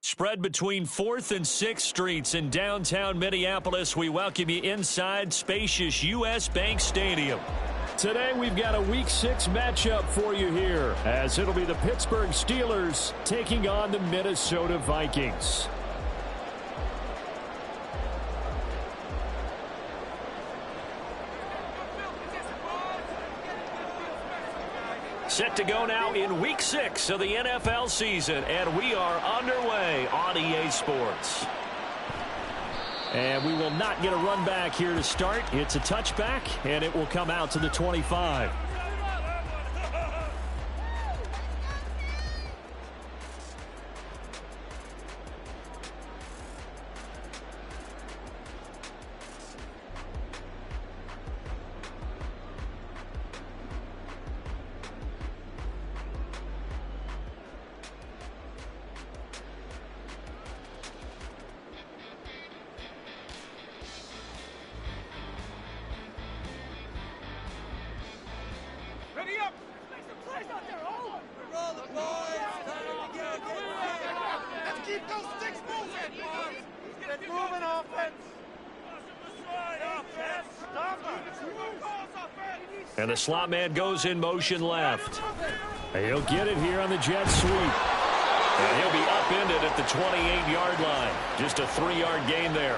Spread between 4th and 6th Streets in downtown Minneapolis. We welcome you inside spacious U.S. Bank Stadium. Today we've got a Week 6 matchup for you here, as it'll be the Pittsburgh Steelers taking on the Minnesota Vikings. Set to go now in Week 6 of the NFL season, and we are underway on EA Sports. And we will not get a run back here to start. It's a touchback, and it will come out to the 25. And the slot man goes in motion left. He'll get it here on the jet sweep. And he'll be upended at the 28-yard line. Just a 3-yard gain there.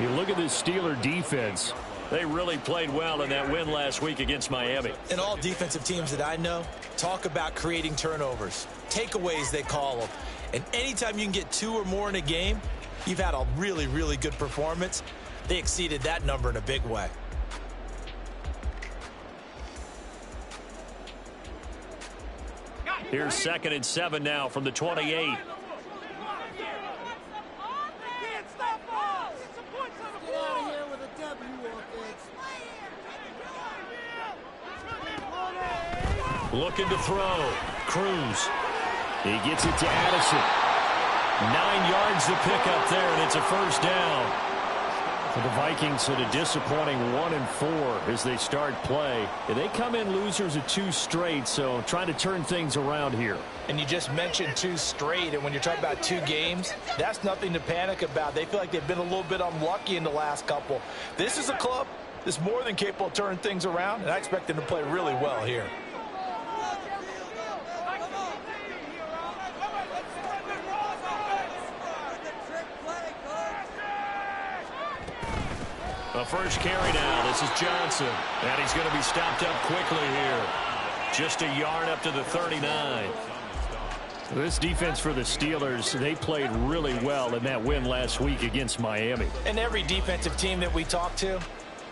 You look at this Steeler defense. They really played well in that win last week against Miami. And all defensive teams that I know talk about creating turnovers. Takeaways, they call them. And anytime you can get 2 or more in a game, you've had a really, really good performance. They exceeded that number in a big way. Here's 2nd and 7 now from the 28. Looking to throw. Cruz. He gets it to Addison. 9 yards to pick up there, and it's a first down. For the Vikings at a disappointing 1-4 as they start play. They come in losers of 2 straight, so trying to turn things around here. And you just mentioned 2 straight, and when you're talking about 2 games, that's nothing to panic about. They feel like they've been a little bit unlucky in the last couple. This is a club that's more than capable of turning things around, and I expect them to play really well here. The first carry now. This is Johnson. And he's going to be stopped up quickly here. Just a yard up to the 39. This defense for the Steelers, they played really well in that win last week against Miami. And every defensive team that we talk to,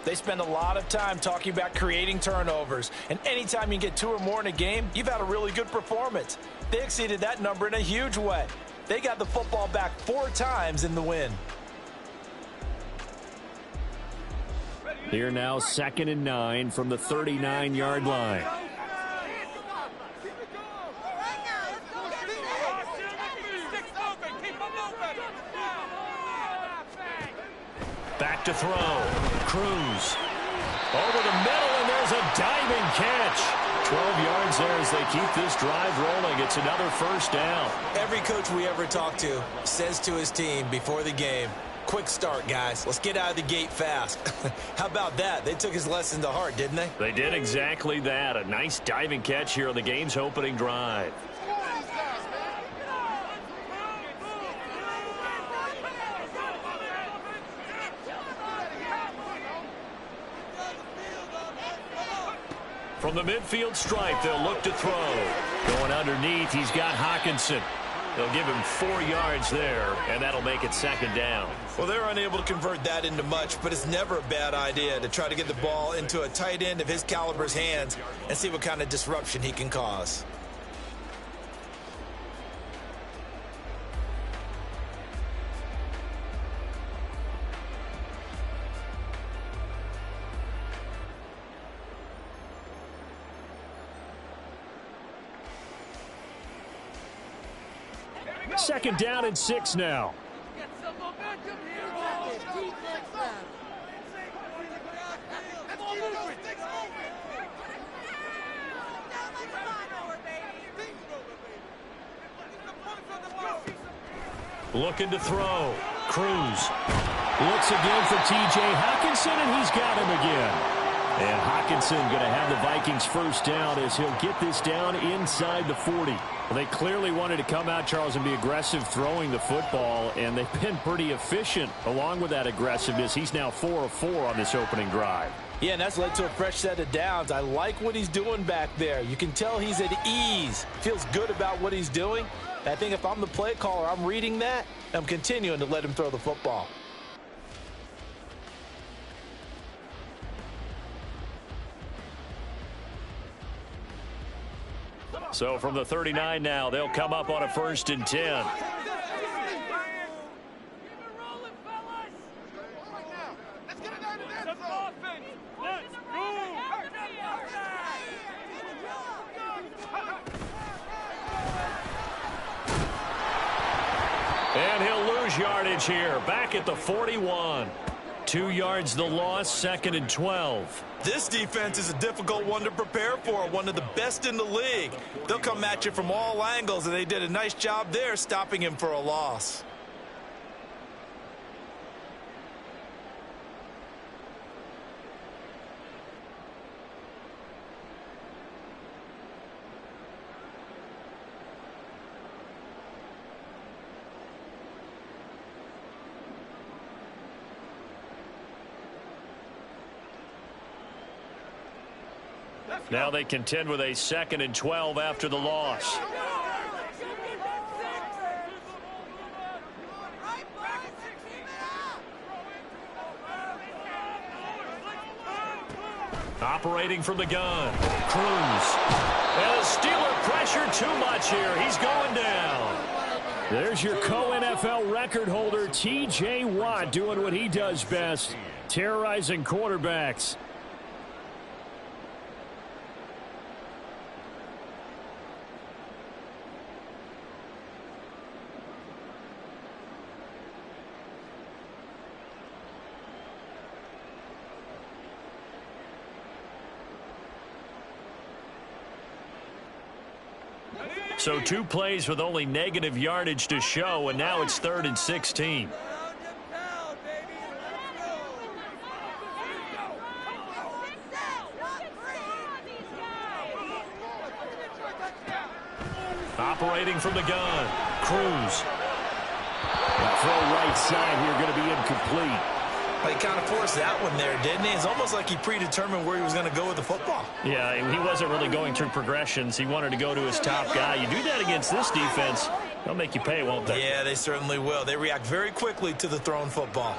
they spend a lot of time talking about creating turnovers. And anytime you get 2 or more in a game, you've had a really good performance. They exceeded that number in a huge way. They got the football back 4 times in the win. Here now 2nd and 9 from the 39-yard line. Back to throw. Cruz. Over the middle, and there's a diving catch. 12 yards there as they keep this drive rolling. It's another first down. Every coach we ever talk to says to his team before the game, quick start, guys. Let's get out of the gate fast. How about that? They took his lesson to heart, didn't they? They did exactly that. A nice diving catch here on the game's opening drive. From the midfield stripe, they'll look to throw. Going underneath, he's got Hawkinson. They'll give him 4 yards there, and that'll make it 2nd down. Well, they're unable to convert that into much, but it's never a bad idea to try to get the ball into a tight end of his caliber's hands and see what kind of disruption he can cause. Second down and 6 now. Looking to throw. Cruz. Looks again for T.J. Hockenson, and he's got him again. And Hockenson going to have the Vikings first down as he'll get this down inside the 40. Well, they clearly wanted to come out, Charles, and be aggressive throwing the football, and they've been pretty efficient along with that aggressiveness. He's now 4 of 4 on this opening drive. Yeah, and that's led to a fresh set of downs. I like what he's doing back there. You can tell he's at ease. Feels good about what he's doing. And I think if I'm the play caller, I'm reading that, and I'm continuing to let him throw the football. So from the 39 now, they'll come up on a 1st and 10. And he'll lose yardage here, back at the 41. 2 yards the loss, 2nd and 12. This defense is a difficult one to prepare for, one of the best in the league. They'll come at you from all angles, and they did a nice job there stopping him for a loss. Now they contend with a 2nd and 12 after the loss. Operating from the gun. Cruz. And the Steeler pressure too much here. He's going down. There's your co-NFL record holder, T.J. Watt, doing what he does best, terrorizing quarterbacks. So 2 plays with only negative yardage to show, and now it's 3rd and 16. Operating from the gun. Cruz. Throw right side here, going to be incomplete. Well, he kind of forced that one there, didn't he? It's almost like he predetermined where he was going to go with the football. Yeah, he wasn't really going through progressions. He wanted to go to his top guy. You do that against this defense, they'll make you pay, won't they? Yeah, they certainly will. They react very quickly to the thrown football.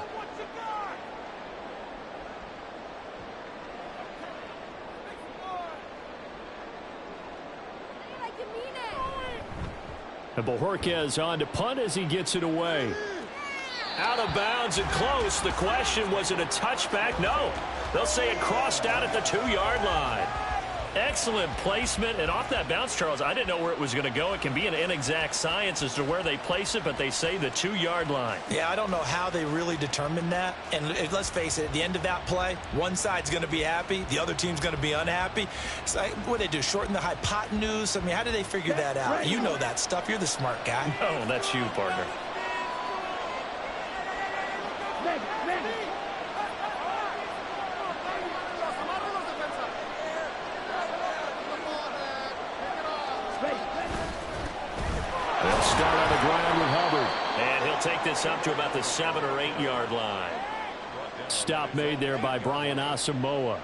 And Bojorquez on to punt as he gets it away. Out of bounds and close. The question, was it a touchback? No. They'll say it crossed out at the 2-yard line. Excellent placement. And off that bounce, Charles, I didn't know where it was going to go. It can be an inexact science as to where they place it, but they say the 2-yard line. Yeah, I don't know how they really determined that. And let's face it, at the end of that play, one side's going to be happy, the other team's going to be unhappy. So what do they do, shorten the hypotenuse? I mean, how do they figure that out? You know that stuff. You're the smart guy. Oh, that's you, partner. They'll start on the ground with Hubbard. And he'll take this up to about the 7- or 8-yard line. Stop made there by Brian Asamoah.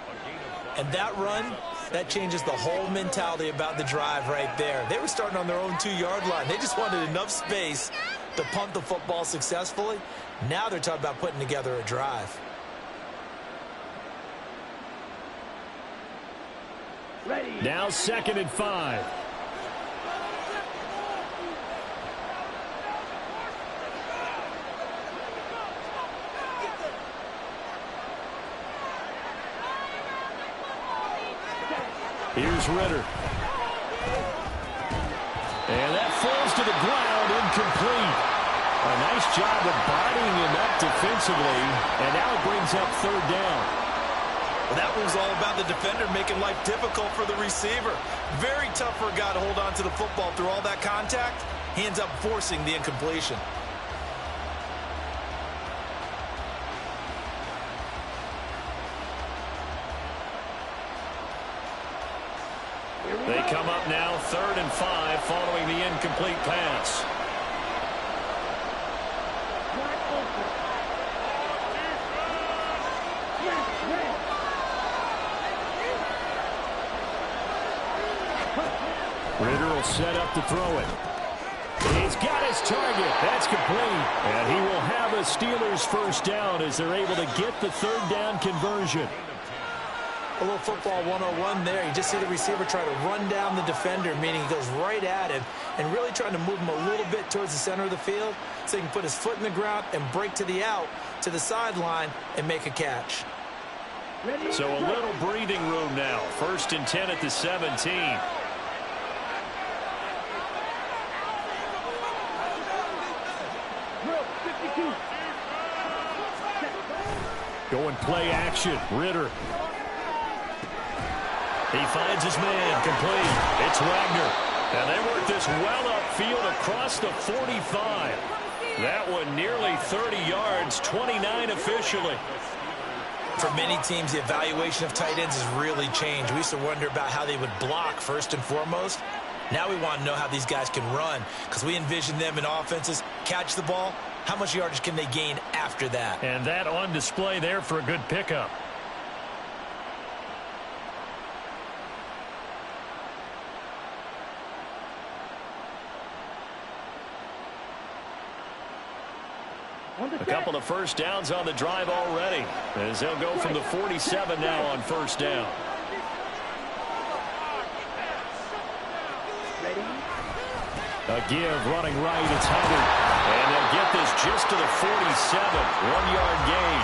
And that run, that changes the whole mentality about the drive right there. They were starting on their own 2-yard line. They just wanted enough space to punt the football successfully. Now they're talking about putting together a drive. Now 2nd and 5. Here's Ritter. And that falls to the ground, incomplete. A nice job of bodying him up defensively, and now it brings up 3rd down. Well, that was all about the defender making life difficult for the receiver. Very tough for a guy to hold on to the football through all that contact. He ends up forcing the incompletion. come up now 3rd and 5 following the incomplete pass. Ritter will set up to throw it. He's got his target. That's complete. And he will have a Steelers first down as they're able to get the 3rd down conversion. A little football 101 there. You just see the receiver try to run down the defender, meaning he goes right at him and really trying to move him a little bit towards the center of the field so he can put his foot in the ground and break to the out, to the sideline, and make a catch. So a little breathing room now. 1st and 10 at the 17. Going play action. Ritter. He finds his man. Complete. It's Wagner. And they work this well upfield across the 45. That one nearly 30 yards, 29 officially. For many teams, the evaluation of tight ends has really changed. We used to wonder about how they would block first and foremost. Now we want to know how these guys can run because we envision them in offenses catch the ball. How much yardage can they gain after that? And that on display there for a good pickup. A couple of first downs on the drive already as they'll go from the 47 now on 1st down. A give running right. It's Hubbard. And they'll get this just to the 47. 1-yard gain.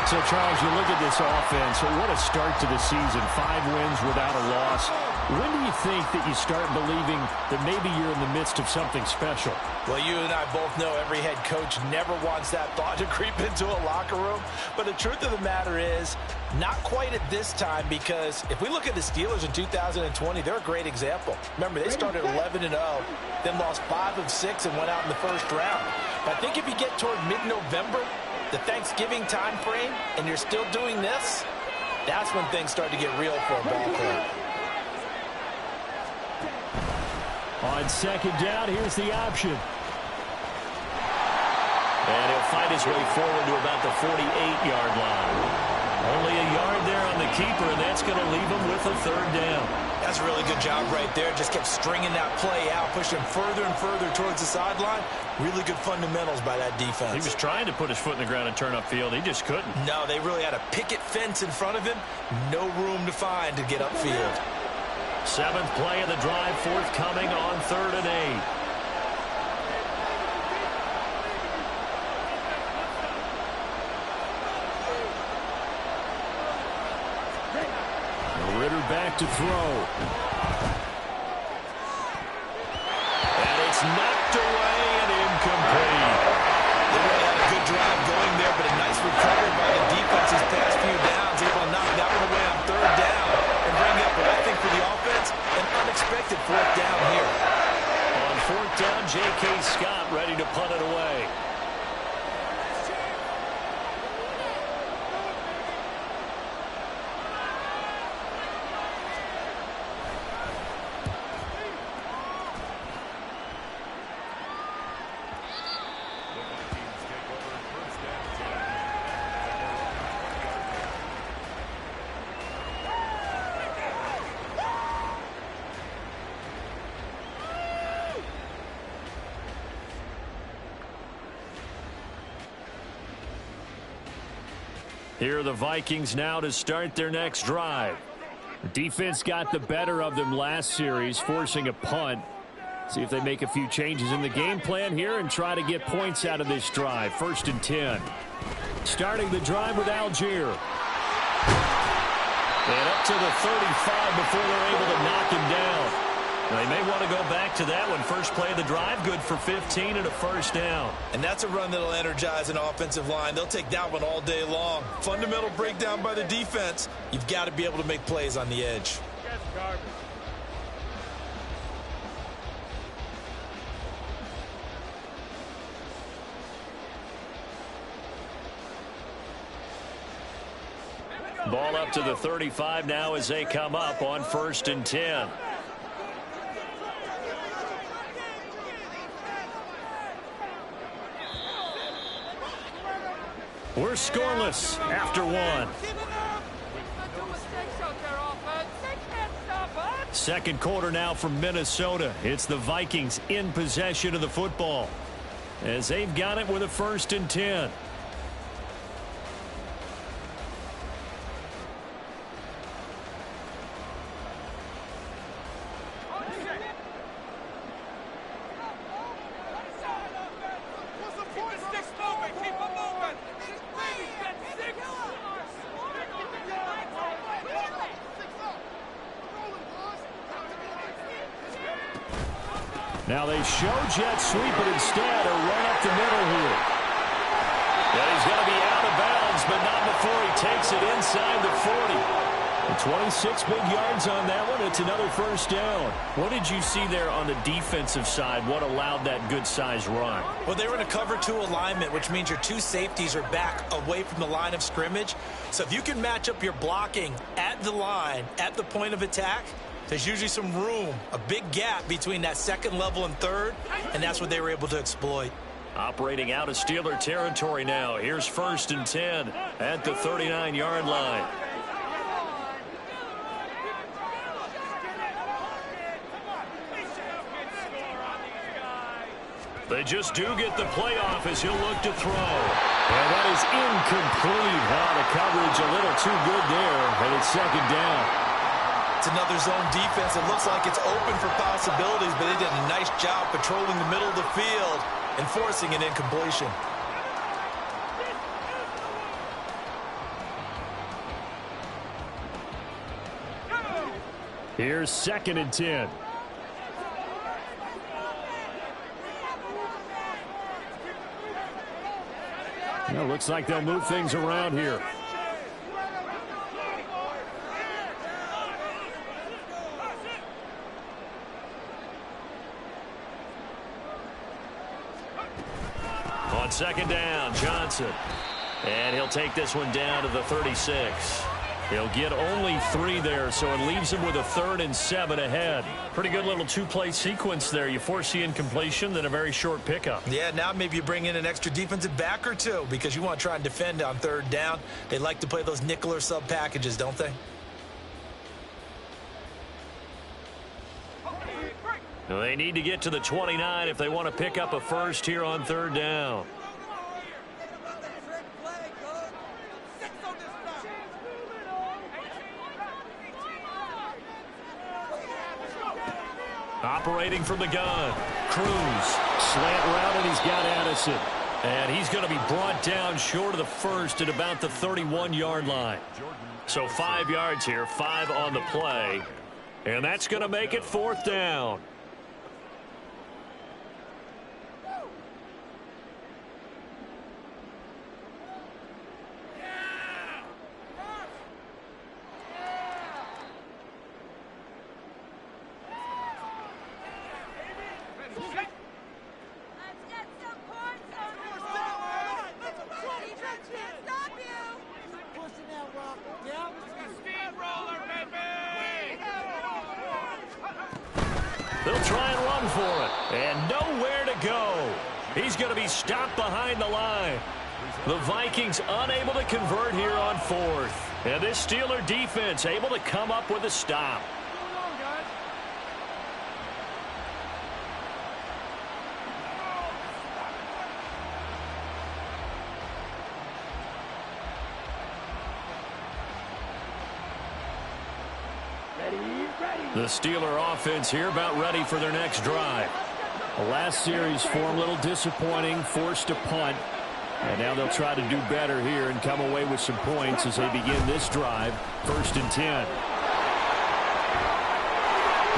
So, Charles, you look at this offense. What a start to the season. 5 wins without a loss. When do you think that you start believing that maybe you're in the midst of something special? Well, you and I both know every head coach never wants that thought to creep into a locker room. But the truth of the matter is, not quite at this time, because if we look at the Steelers in 2020, they're a great example. Remember, they started 11-0, then lost 5 of 6 and went out in the 1st round. But I think if you get toward mid-November, the Thanksgiving time frame, and you're still doing this, that's when things start to get real for a ball club. On 2nd down, here's the option. And he'll fight his way forward to about the 48-yard line. Only a yard there on the keeper, and that's going to leave him with a 3rd down. That's a really good job right there. Just kept stringing that play out, pushing him further and further towards the sideline. Really good fundamentals by that defense. He was trying to put his foot in the ground and turn upfield. He just couldn't. No, they really had a picket fence in front of him. No room to find to get upfield. 7th play of the drive, forthcoming on 3rd and 8. Ritter back to throw. And it's knocked away and incomplete. They really had a good drive going there, but a nice recovery by the defense these past few downs. Able to knock that one away on 3rd down and bring up what I think for the offense, an unexpected 4th down here. On 4th down, J.K. Scott ready to punt it away. Here are the Vikings now to start their next drive. The defense got the better of them last series, forcing a punt. See if they make a few changes in the game plan here and try to get points out of this drive. 1st and 10. Starting the drive with Algier. And up to the 35 before they're able to knock him down. They may want to go back to that one. First play of the drive, good for 15 and a 1st down. And that's a run that'll energize an offensive line. They'll take that one all day long. Fundamental breakdown by the defense. You've got to be able to make plays on the edge. Ball up to the 35 now as they come up on 1st and 10. We're scoreless after one. Second quarter now from Minnesota. It's the Vikings in possession of the football as they've got it with a 1st and 10. Now they show jet sweep, but instead a run up the middle here. And he's going to be out of bounds, but not before he takes it inside the 40. And 26 big yards on that one. It's another 1st down. What did you see there on the defensive side? What allowed that good-sized run? Well, they were in a cover 2 alignment, which means your 2 safeties are back away from the line of scrimmage. So if you can match up your blocking at the line, at the point of attack, there's usually some room, a big gap between that 2nd level and 3rd, and that's what they were able to exploit. Operating out of Steeler territory now. Here's 1st and 10 at the 39-yard line. They just do get the playoff as he'll look to throw. And that is incomplete. The coverage a little too good there, and it's 2nd down. It's another zone defense. It looks like it's open for possibilities, but they did a nice job patrolling the middle of the field and forcing an incompletion. Here's 2nd and 10. Well, looks like they'll move things around here. On 2nd down, Johnson. And he'll take this one down to the 36. He'll get only 3 there, so it leaves him with a 3rd and 7 ahead. Pretty good little 2-play sequence there. You force the incompletion, then a very short pickup. Yeah, now maybe you bring in an extra defensive back or 2 because you want to try and defend on 3rd down. They like to play those nickel or sub packages, don't they? They need to get to the 29 if they want to pick up a 1st here on 3rd down. Operating from the gun. Cruz. Slant route, and he's got Addison. And he's going to be brought down short of the 1st at about the 31-yard line. So 5 yards here, 5 on the play. And that's going to make it 4th down. They'll try and run for it. And nowhere to go. He's going to be stopped behind the line. The Vikings unable to convert here on 4th. And this Steeler defense able to come up with a stop. The Steeler offense here about ready for their next drive. The last series for them a little disappointing, forced a punt. And now they'll try to do better here and come away with some points as they begin this drive. 1st and 10.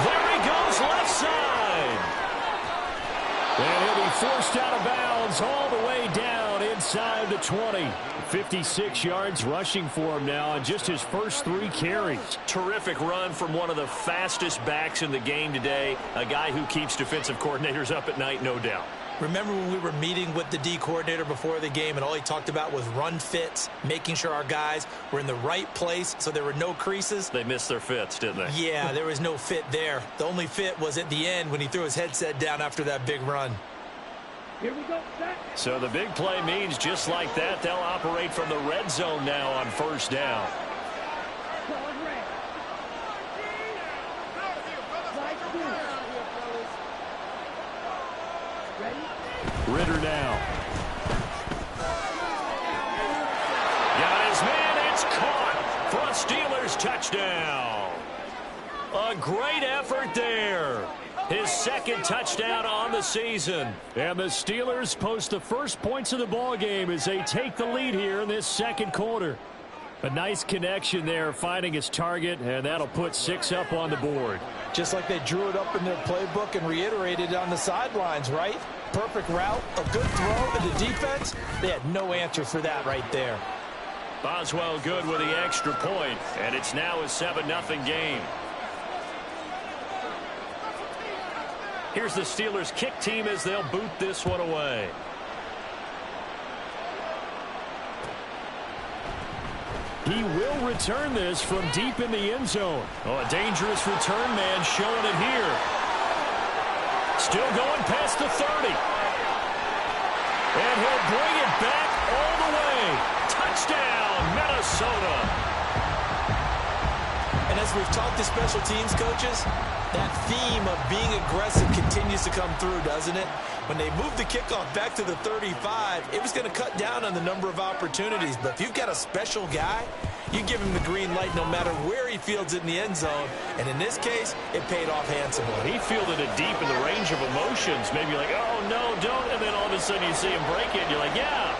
There he goes, left side. And he'll be forced out of bounds all the way down inside the 20. 56 yards rushing for him now on just his first 3 carries. Terrific run from one of the fastest backs in the game today. A guy who keeps defensive coordinators up at night, no doubt. Remember when we were meeting with the D coordinator before the game and all he talked about was run fits, making sure our guys were in the right place so there were no creases? They missed their fits, didn't they? Yeah, there was no fit there. The only fit was at the end when he threw his headset down after that big run. So the big play means just like that, they'll operate from the red zone now on first down. Ritter now. Got his man. It's caught for a Steelers touchdown. A great effort there. His second touchdown on the season. And the Steelers post the first points of the ball game as they take the lead here in this second quarter. A nice connection there, finding his target, and that'll put 6 up on the board. Just like they drew it up in their playbook and reiterated it on the sidelines, right? Perfect route, a good throw, and the defense, they had no answer for that right there. Boswell good with the extra point, and it's now a 7-0 game. Here's the Steelers kick team as they'll boot this one away. He will return this from deep in the end zone. Oh, a dangerous return man showing it here. Still going past the 30. And he'll bring it back all the way. Touchdown, Minnesota. And as we've talked to special teams coaches, that theme of being aggressive continues to come through, doesn't it? When they moved the kickoff back to the 35, it was going to cut down on the number of opportunities. But if you've got a special guy, you give him the green light no matter where he fields it in the end zone. And in this case, it paid off handsomely. He fielded it deep in the range of emotions. Maybe like, oh, no, don't. And then all of a sudden you see him break it. And you're like, yeah,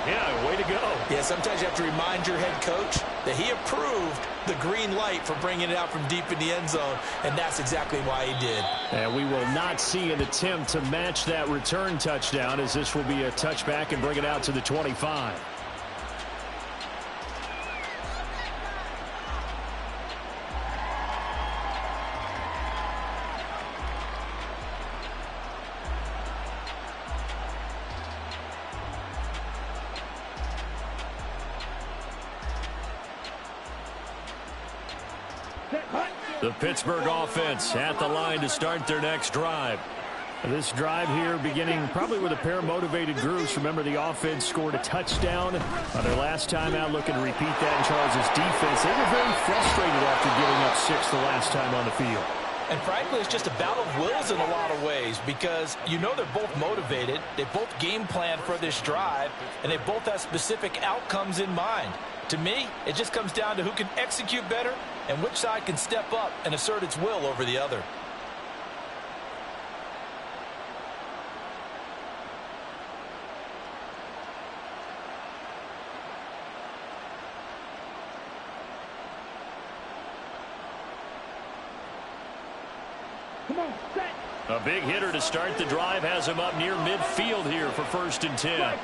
way to go. Yeah, sometimes you have to remind your head coach that he approved the green light for bringing it out from deep in the end zone. And that's exactly why he did. And we will not see an attempt to match that return touchdown, as this will be a touchback and bring it out to the 25. The Pittsburgh offense at the line to start their next drive. This drive here beginning probably with a pair of motivated groups. Remember, the offense scored a touchdown on their last time out. Looking to repeat that in Charles' defense. They were very frustrated after giving up 6 the last time on the field. And frankly, it's just a battle of wills in a lot of ways, because you know they're both motivated, they both game plan for this drive, and they both have specific outcomes in mind. To me, it just comes down to who can execute better and which side can step up and assert its will over the other. A big hitter to start the drive has him up near midfield here for 1st and 10.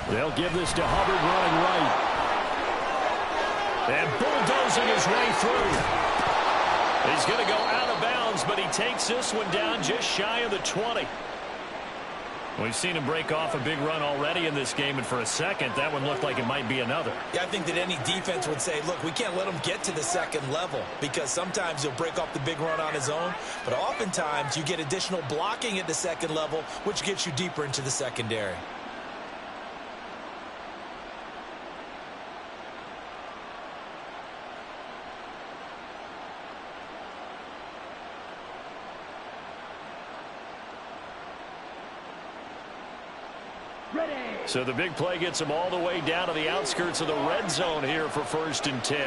They'll give this to Hubbard running right. And bulldozing his way through. He's going to go out of bounds, but he takes this one down just shy of the 20. We've seen him break off a big run already in this game, and for a second, that one looked like it might be another. Yeah, I think that any defense would say, look, we can't let him get to the second level, because sometimes he'll break off the big run on his own, but oftentimes you get additional blocking at the second level, which gets you deeper into the secondary. So the big play gets him all the way down to the outskirts of the red zone here for 1st and 10.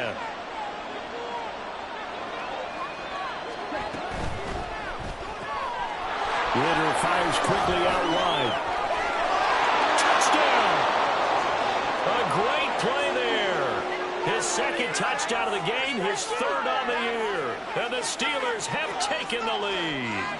Ritter fires quickly out wide. Touchdown! A great play there. His second touchdown of the game, his 3rd on the year. And the Steelers have taken the lead.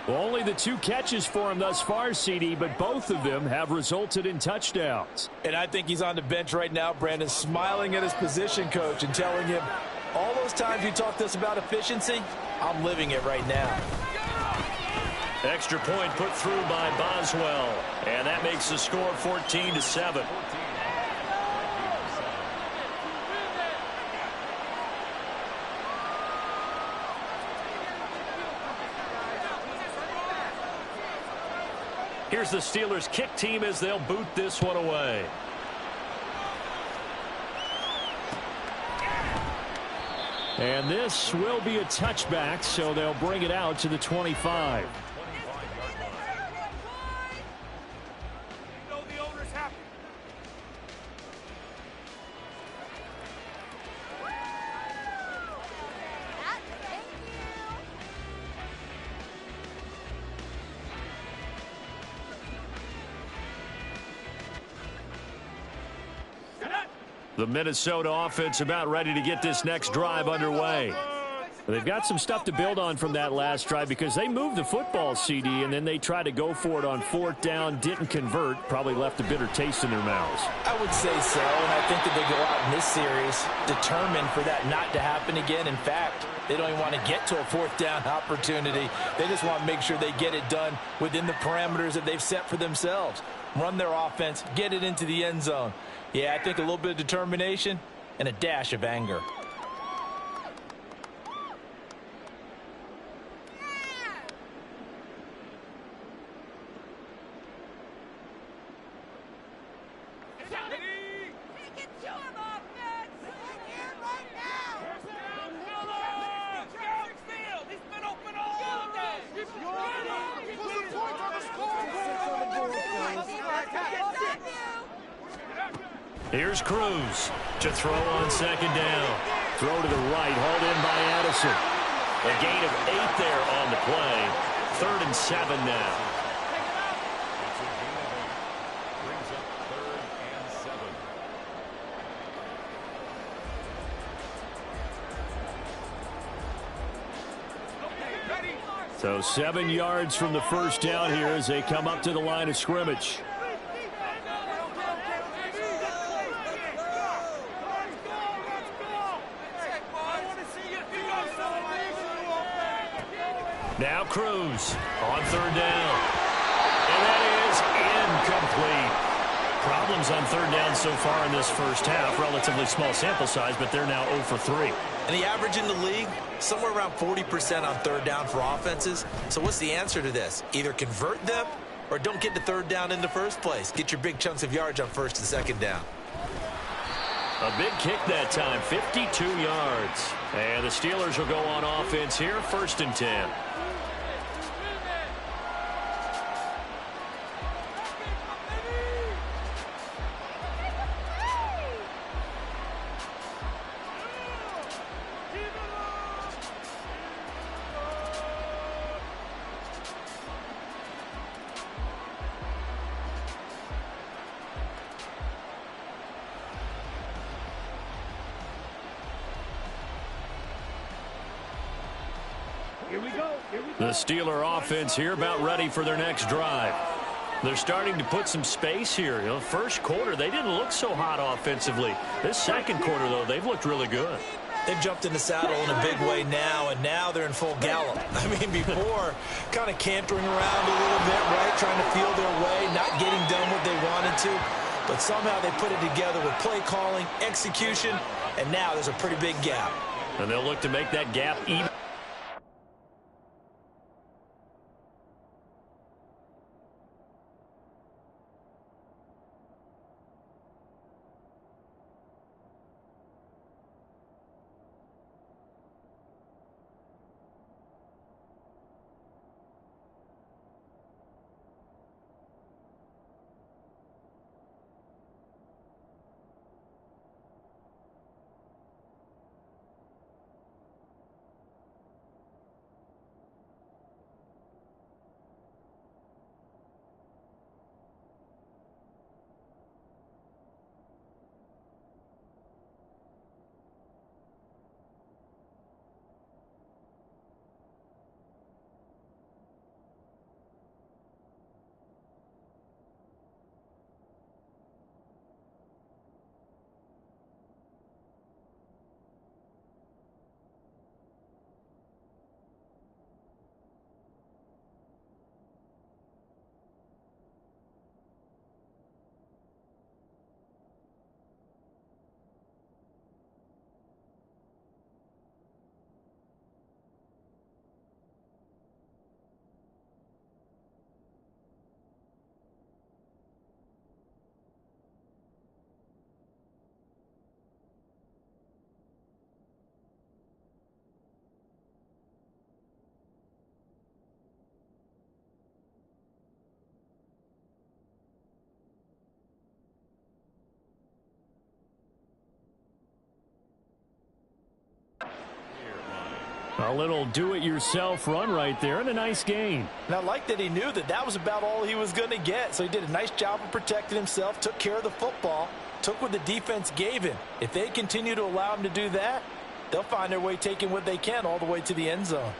Well, only the 2 catches for him thus far, CD, but both of them have resulted in touchdowns. And I think he's on the bench right now, Brandon, smiling at his position coach and telling him, all those times you talked to us about efficiency, I'm living it right now. Extra point put through by Boswell. And that makes the score 14-7. Here's the Steelers' kick team as they'll boot this one away. And this will be a touchback, so they'll bring it out to the 25. The Minnesota offense about ready to get this next drive underway. They've got some stuff to build on from that last drive because they moved the football, CD, and then they tried to go for it on 4th down, didn't convert, probably left a bitter taste in their mouths. I would say so, and I think that they go out in this series determined for that not to happen again. In fact, they don't even want to get to a 4th down opportunity. They just want to make sure they get it done within the parameters that they've set for themselves. Run their offense, get it into the end zone. Yeah, I think a little bit of determination and a dash of anger. Here's Cruz to throw on 2nd down. Throw to the right, hauled in by Addison. A gain of 8 there on the play. 3rd and 7 now. So 7 yards from the 1st down here as they come up to the line of scrimmage. Now Cruz on 3rd down. And that is incomplete. Problems on 3rd down so far in this first half. Relatively small sample size, but they're now 0 for 3. And the average in the league, somewhere around 40% on 3rd down for offenses. So what's the answer to this? Either convert them or don't get to 3rd down in the first place. Get your big chunks of yards on 1st and 2nd down. A big kick that time, 52 yards. And the Steelers will go on offense here, 1st and 10. The Steeler offense here about ready for their next drive. They're starting to put some space here. You know, first quarter, they didn't look so hot offensively. This second quarter, though, they've looked really good. They've jumped in the saddle in a big way now, and now they're in full gallop. I mean, before, kind of cantering around a little bit, right, trying to feel their way, not getting done what they wanted to. But somehow they put it together with play calling, execution, and now there's a pretty big gap. And they'll look to make that gap even. A little do-it-yourself run right there and a nice gain. And I like that he knew that that was about all he was going to get. So he did a nice job of protecting himself, took care of the football, took what the defense gave him. If they continue to allow him to do that, they'll find their way taking what they can all the way to the end zone.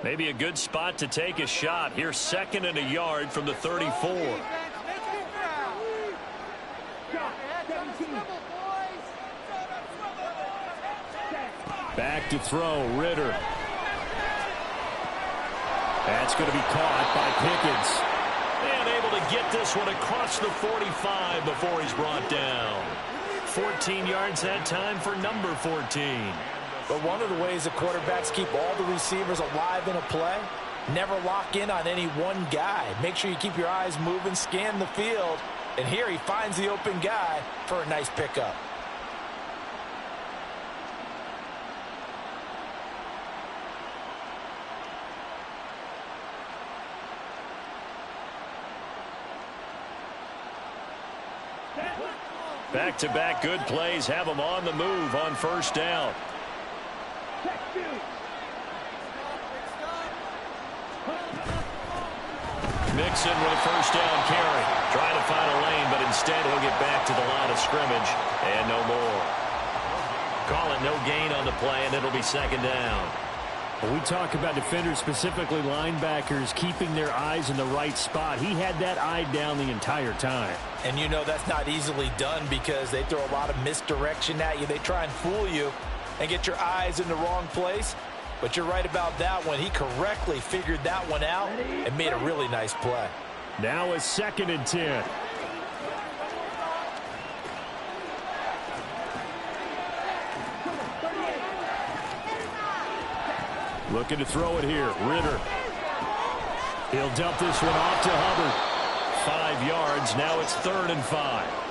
Maybe a good spot to take a shot. Here's 2nd and a yard from the 34. Back to throw, Ritter. That's going to be caught by Pickens. And able to get this one across the 45 before he's brought down. 14 yards that time for number 14. But one of the ways that quarterbacks keep all the receivers alive in a play, never lock in on any one guy. Make sure you keep your eyes moving, scan the field. And here he finds the open guy for a nice pickup. Back-to-back good plays have him on the move on 1st down. Mixon with a 1st down carry. Trying to find a lane, but instead he'll get back to the line of scrimmage and no more. Call it no gain on the play, and it'll be 2nd down. When we talk about defenders, specifically linebackers, keeping their eyes in the right spot, he had that eye down the entire time. And you know that's not easily done because they throw a lot of misdirection at you. They try and fool you and get your eyes in the wrong place. But you're right about that one. He correctly figured that one out and made a really nice play. Now a 2nd and 10. Looking to throw it here. Ritter. He'll dump this one off to Hubbard. 5 yards. Now it's 3rd and 5.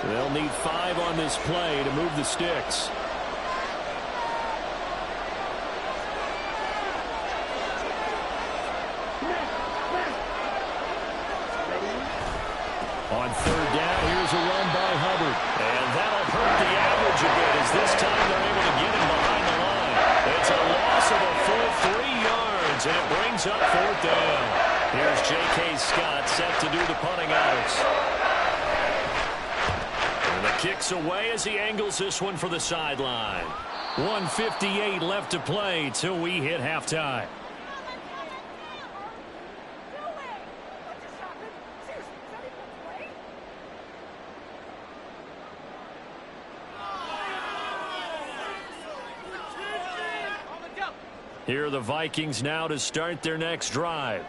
They'll need 5 on this play to move the sticks. On 3rd down, here's a run by Hubbard. And that'll hurt the average a bit as this time they're able to get him behind the line. It's a loss of a full 3 yards, and it brings up 4th down. Here's J.K. Scott set to do the punting honors. And the kick's away as he angles this one for the sideline. 1:58 left to play till we hit halftime. Here are the Vikings now to start their next drive.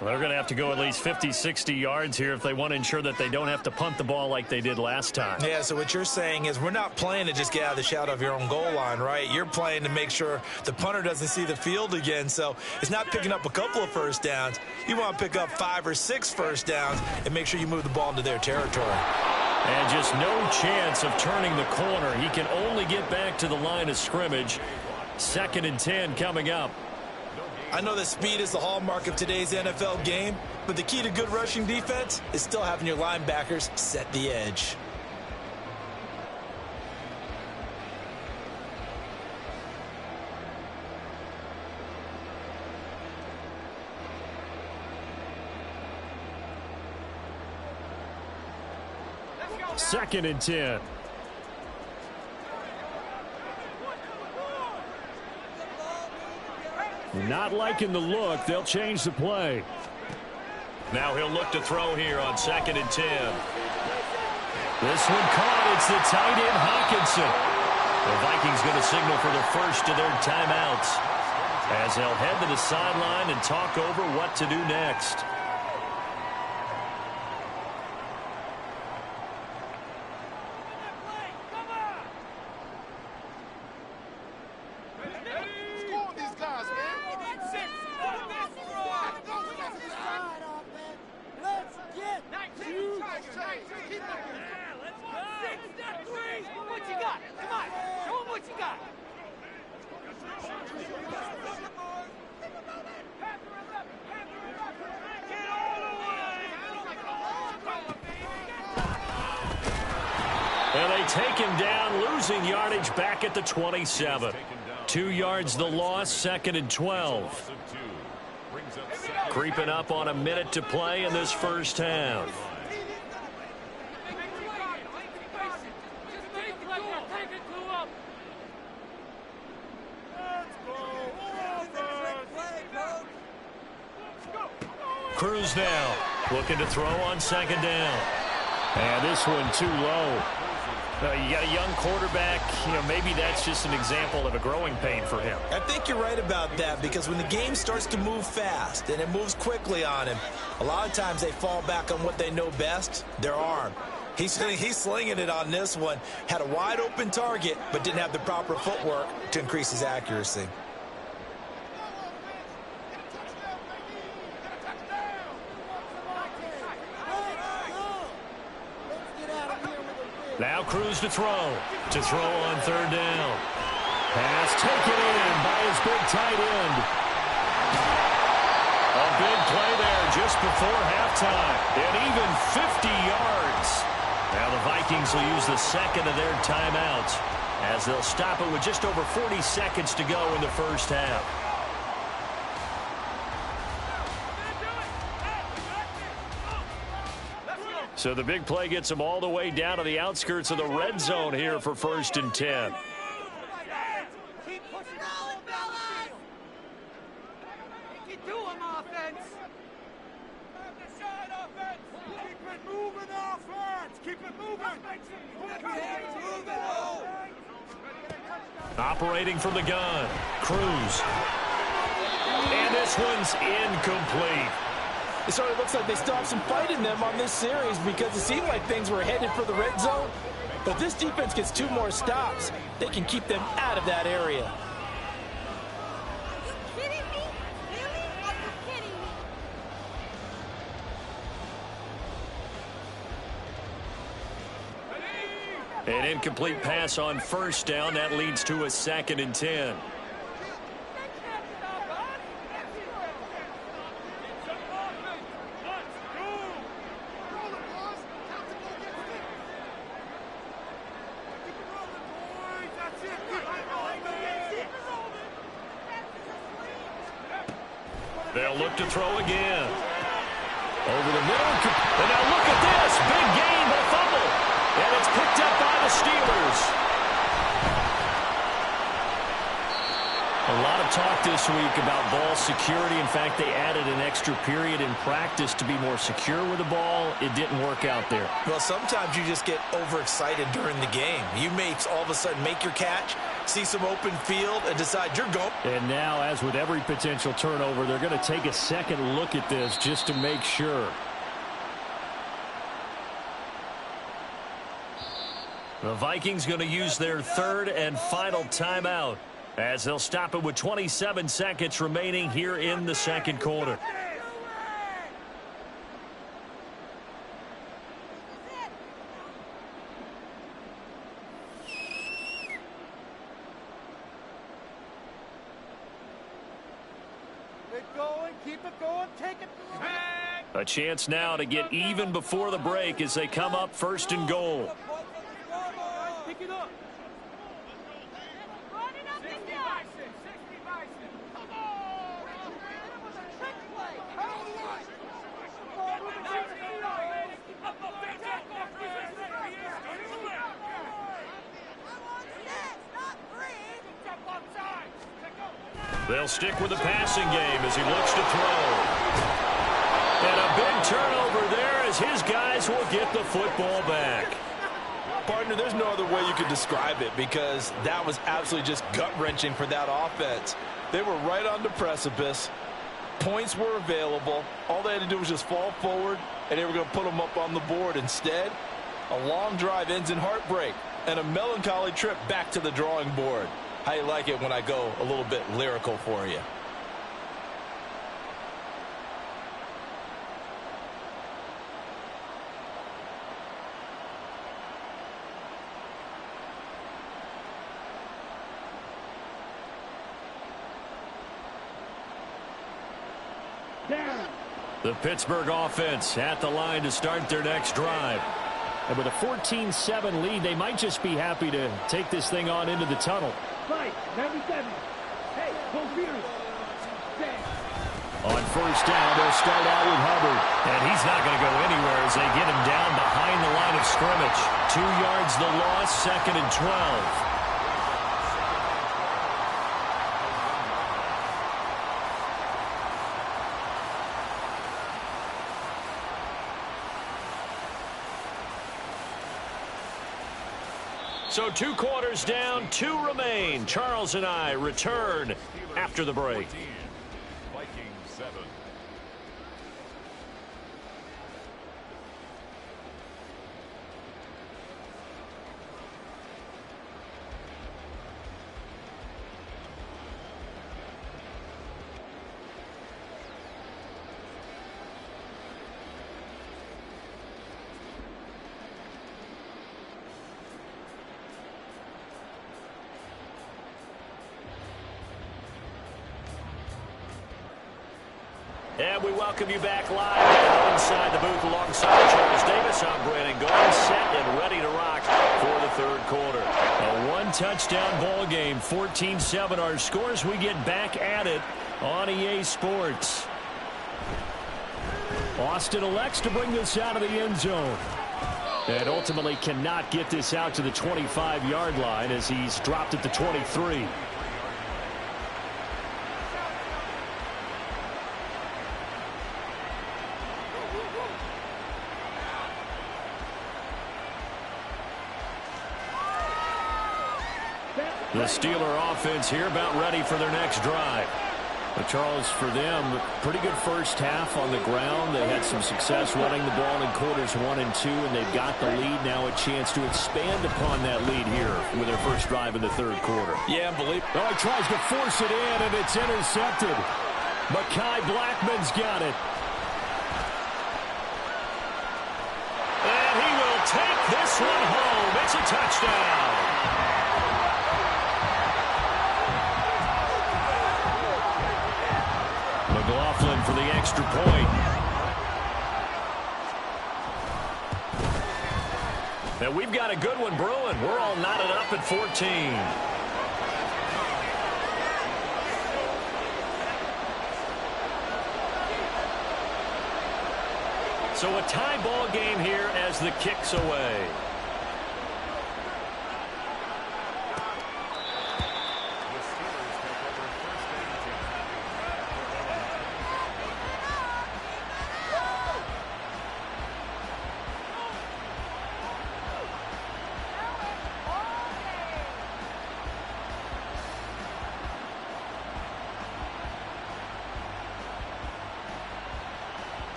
Well, they're going to have to go at least 50, 60 yards here if they want to ensure that they don't have to punt the ball like they did last time. Yeah, so what you're saying is we're not playing to just get out of the shadow of your own goal line, right? You're playing to make sure the punter doesn't see the field again. So it's not picking up a couple of 1st downs. You want to pick up 5 or 6 1st downs and make sure you move the ball into their territory. And just no chance of turning the corner. He can only get back to the line of scrimmage. 2nd and 10 coming up. I know that speed is the hallmark of today's NFL game, but the key to good rushing defense is still having your linebackers set the edge. Second and 10. Not liking the look. They'll change the play. Now he'll look to throw here on 2nd and 10. This one caught. It's the tight end, Hawkinson. The Vikings going to signal for the first of their timeouts as they'll head to the sideline and talk over what to do next. taken down, losing yardage back at the 27. 2 yards the loss, 2nd and 12. Creeping up on a minute to play in this first half. Cruz now looking to throw on 2nd down. And this one too low. You got a young quarterback. Maybe that's just an example of a growing pain for him. I think you're right about that, because when the game starts to move fast and it moves quickly on him, a lot of times they fall back on what they know best, their arm. He's slinging it on this one. Had a wide open target, but didn't have the proper footwork to increase his accuracy. Now Cruz to throw on 3rd down. Pass taken in by his big tight end. A big play there just before halftime. And even 50 yards. Now the Vikings will use the 2nd of their timeouts as they'll stop it with just over 40 seconds to go in the first half. So the big play gets them all the way down to the outskirts of the red zone here for 1st and 10. Keep pushing on, fellas! Keep doing offense! Keep it moving, offense! Keep it moving! Operating from the gun, Cruz. And this one's incomplete. It sort of looks like they still have some fight in them on this series, because it seemed like things were headed for the red zone. But if this defense gets 2 more stops, they can keep them out of that area. Are you kidding me? Really? Are you kidding me? An incomplete pass on 1st down. That leads to a 2nd and 10. They'll look to throw again. Over the middle. And now look at this. Big gain, but a fumble. And it's picked up by the Steelers. A lot of talk this week about ball security. In fact, they added an extra period in practice to be more secure with the ball. It didn't work out there. Well, sometimes you just get overexcited during the game. You may all of a sudden make your catch, see some open field, and decide you're going. And now, as with every potential turnover, they're going to take a second look at this just to make sure. The Vikings going to use their 3rd and final timeout as they'll stop it with 27 seconds remaining here in the 2nd quarter. Keep it going, take it. A chance now to get even before the break as they come up 1st and goal. Pick it up. Run it up and down. 60 Bison. Come on. It was a trick play. They'll stick with the passing game as he looks to throw. And a big turnover there as his guys will get the football back. Partner, there's no other way you could describe it, because that was absolutely just gut-wrenching for that offense. They were right on the precipice. Points were available. All they had to do was just fall forward, and they were going to put them up on the board. Instead, a long drive ends in heartbreak and a melancholy trip back to the drawing board. How you like it when I go a little bit lyrical for you? The Pittsburgh offense at the line to start their next drive. And with a 14-7 lead, they might just be happy to take this thing on into the tunnel. Fight, 97. Hey, hold fierce. On first down, they'll start out with Hubbard. And he's not going to go anywhere as they get him down behind the line of scrimmage. 2 yards the loss, 2nd and 12. So 2 quarters down, 2 remain. Charles and I return after the break. Vikings 7. And we welcome you back live inside the booth alongside Charles Davis. I'm Brandon Gold, set and ready to rock for the 3rd quarter. A 1-touchdown ball game, 14-7 our scores. We get back at it on EA Sports. Austin elects to bring this out of the end zone. And ultimately cannot get this out to the 25-yard line as he's dropped at the 23. The Steeler offense here about ready for their next drive. But Charles, for them, pretty good first half on the ground. They had some success running the ball in quarters 1 and 2, and they've got the lead now, a chance to expand upon that lead here with their first drive in the 3rd quarter. Yeah, believe. Oh, he tries to force it in, and it's intercepted. Mekhi Blackman's got it. And he will take this one home. It's a touchdown. McLaughlin for the extra point. And we've got a good one brewing. We're all knotted up at 14. So a tie ball game here as the kick's away.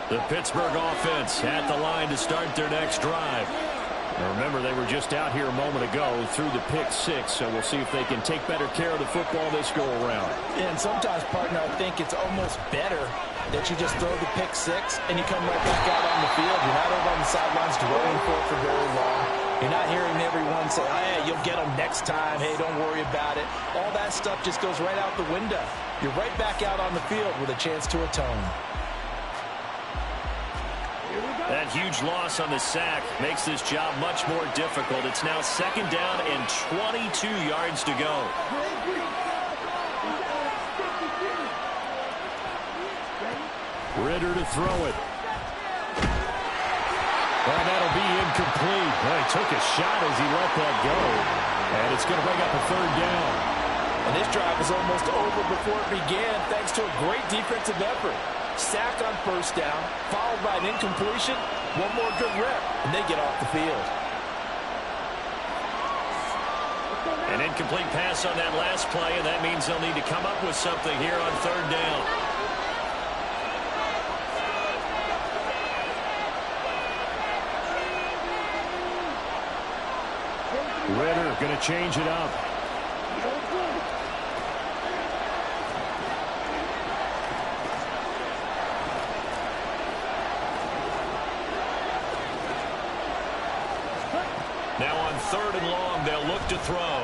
The Pittsburgh offense at the line to start their next drive. Now remember, they were just out here a moment ago through the pick 6, so we'll see if they can take better care of the football this go around. And sometimes, partner, I think it's almost better that you just throw the pick 6 and you come right back out on the field. You're not over on the sidelines dwelling for very long. You're not hearing everyone say, hey, you'll get them next time. Hey, don't worry about it. All that stuff just goes right out the window. You're right back out on the field with a chance to atone. That huge loss on the sack makes this job much more difficult. It's now 2nd down and 22 yards to go. Ritter to throw it. And that'll be incomplete. Well, he took a shot as he let that go. And it's going to bring up a 3rd down. And this drive was almost over before it began thanks to a great defensive effort. Sack on first down, followed by an incompletion, one more good rep, and they get off the field. An incomplete pass on that last play, and that means they'll need to come up with something here on 3rd down. Ritter going to change it up. Now on 3rd and long, they'll look to throw.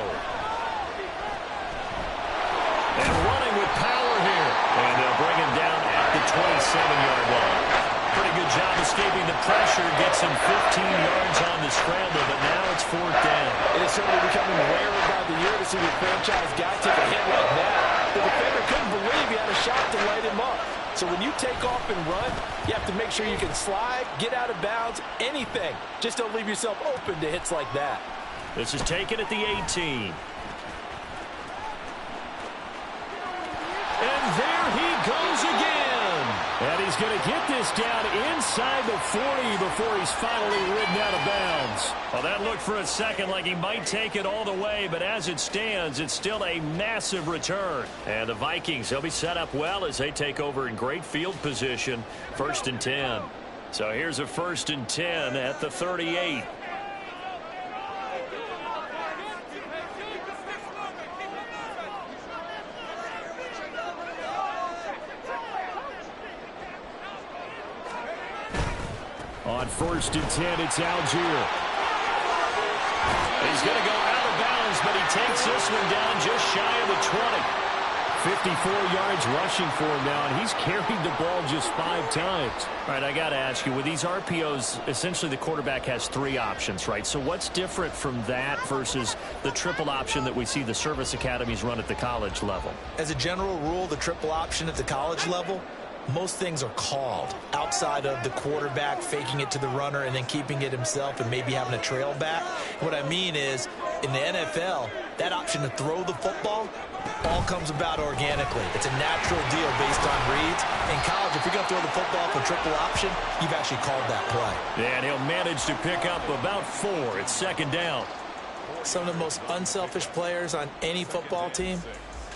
And running with power here. And they'll bring him down at the 27-yard line. Pretty good job escaping the pressure. Gets him 15 yards on the scramble, but now it's 4th down. It is certainly becoming rarer by the year to see the franchise guy take a hit like that. The defender couldn't believe he had a shot to light him up. So when you take off and run, you have to make sure you can slide, get out of bounds, anything. Just don't leave yourself open to hits like that. This is taken at the 18. And there he goes again. And he's going to get this down inside the 40 before he's finally ridden out of bounds. Well, that looked for a second like he might take it all the way, but as it stands, it's still a massive return. And the Vikings, they'll be set up well as they take over in great field position. 1st and 10. So here's a 1st and 10 at the 38. On 1st and 10, it's Algier. He's going to go out of bounds, but he takes this one down just shy of the 20. 54 yards rushing for him now, and he's carried the ball just 5 times. All right, I got to ask you, with these RPOs, essentially the quarterback has 3 options, right? So what's different from that versus the triple option that we see the service academies run at the college level? As a general rule, the triple option at the college level, most things are called outside of the quarterback faking it to the runner and then keeping it himself and maybe having a trail back. What I mean is, in the NFL, that option to throw the football all comes about organically. It's a natural deal based on reads. In college, if you're going to throw the football for triple option, you've actually called that play. And he'll manage to pick up about 4. It's 2nd down. Some of the most unselfish players on any football team,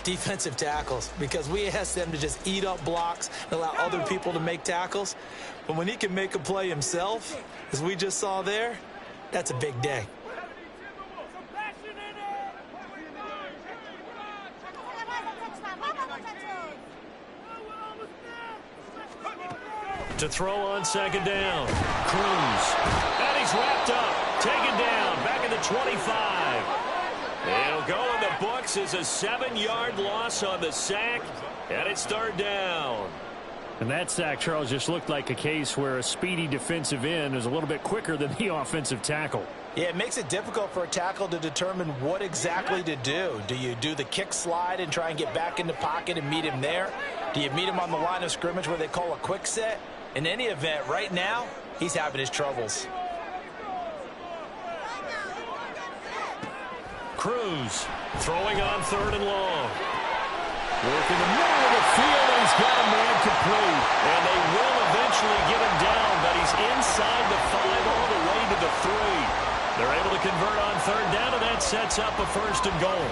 defensive tackles, because we ask them to just eat up blocks and allow other people to make tackles. But when he can make a play himself, as we just saw there, that's a big day. To throw on 2nd down. Cruz. And he's wrapped up. Taken down. Back at the 25. It'll go in the books as a 7-yard loss on the sack. And it's 3rd down. And that sack, Charles, just looked like a case where a speedy defensive end is a little bit quicker than the offensive tackle. Yeah, it makes it difficult for a tackle to determine what exactly to do. Do you do the kick slide and try and get back in the pocket and meet him there? Do you meet him on the line of scrimmage where they call a quick set? In any event, right now, he's having his troubles. Cruz throwing on 3rd and long. Working the middle of the field, and he's got a man complete. And they will eventually get him down, but he's inside the 5 all the way to the 3. They're able to convert on 3rd down, and that sets up a 1st and goal.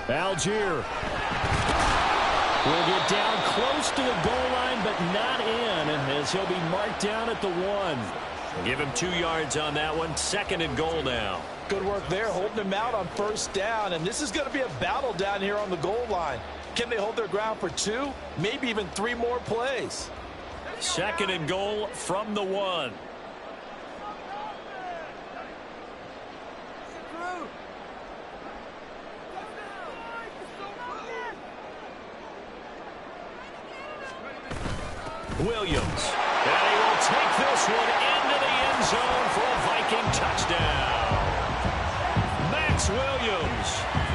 Algier will get down close to the goal line, but not in, as he'll be marked down at the 1. Give him 2 yards on that one. 2nd and goal now. Good work there, holding him out on 1st down, and this is going to be a battle down here on the goal line. Can they hold their ground for 2, maybe even 3 more plays? 2nd and goal from the 1. Williams, and he will take this one into the end zone for a Viking touchdown. Max Williams,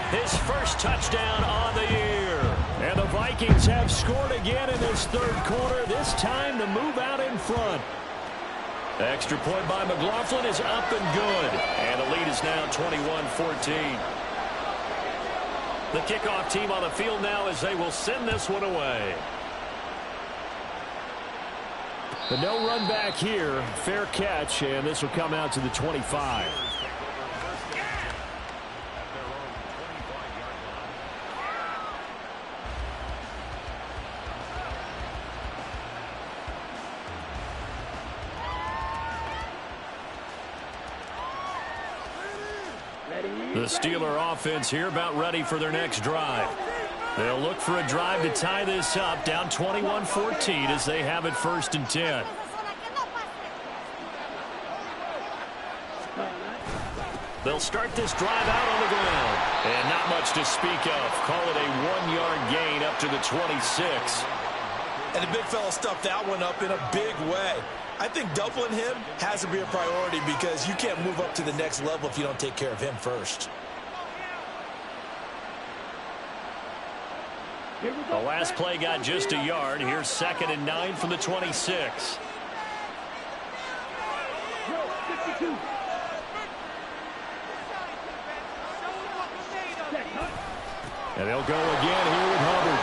his first touchdown on the year. And the Vikings have scored again in this 3rd quarter, this time to move out in front. Extra point by McLaughlin is up and good. And the lead is now 21-14. The kickoff team on the field now as they will send this one away. But no run back here. Fair catch, and this will come out to the 25. The Steeler offense here about ready for their next drive. They'll look for a drive to tie this up, down 21-14 as they have it 1st and 10. They'll start this drive out on the ground. And not much to speak of. Call it a 1-yard gain up to the 26. And the big fella stuffed that one up in a big way. I think doubling him has to be a priority because you can't move up to the next level if you don't take care of him first. The last play got just a yard. Here's 2nd and 9 from the 26. And they'll go again here with Hubbard.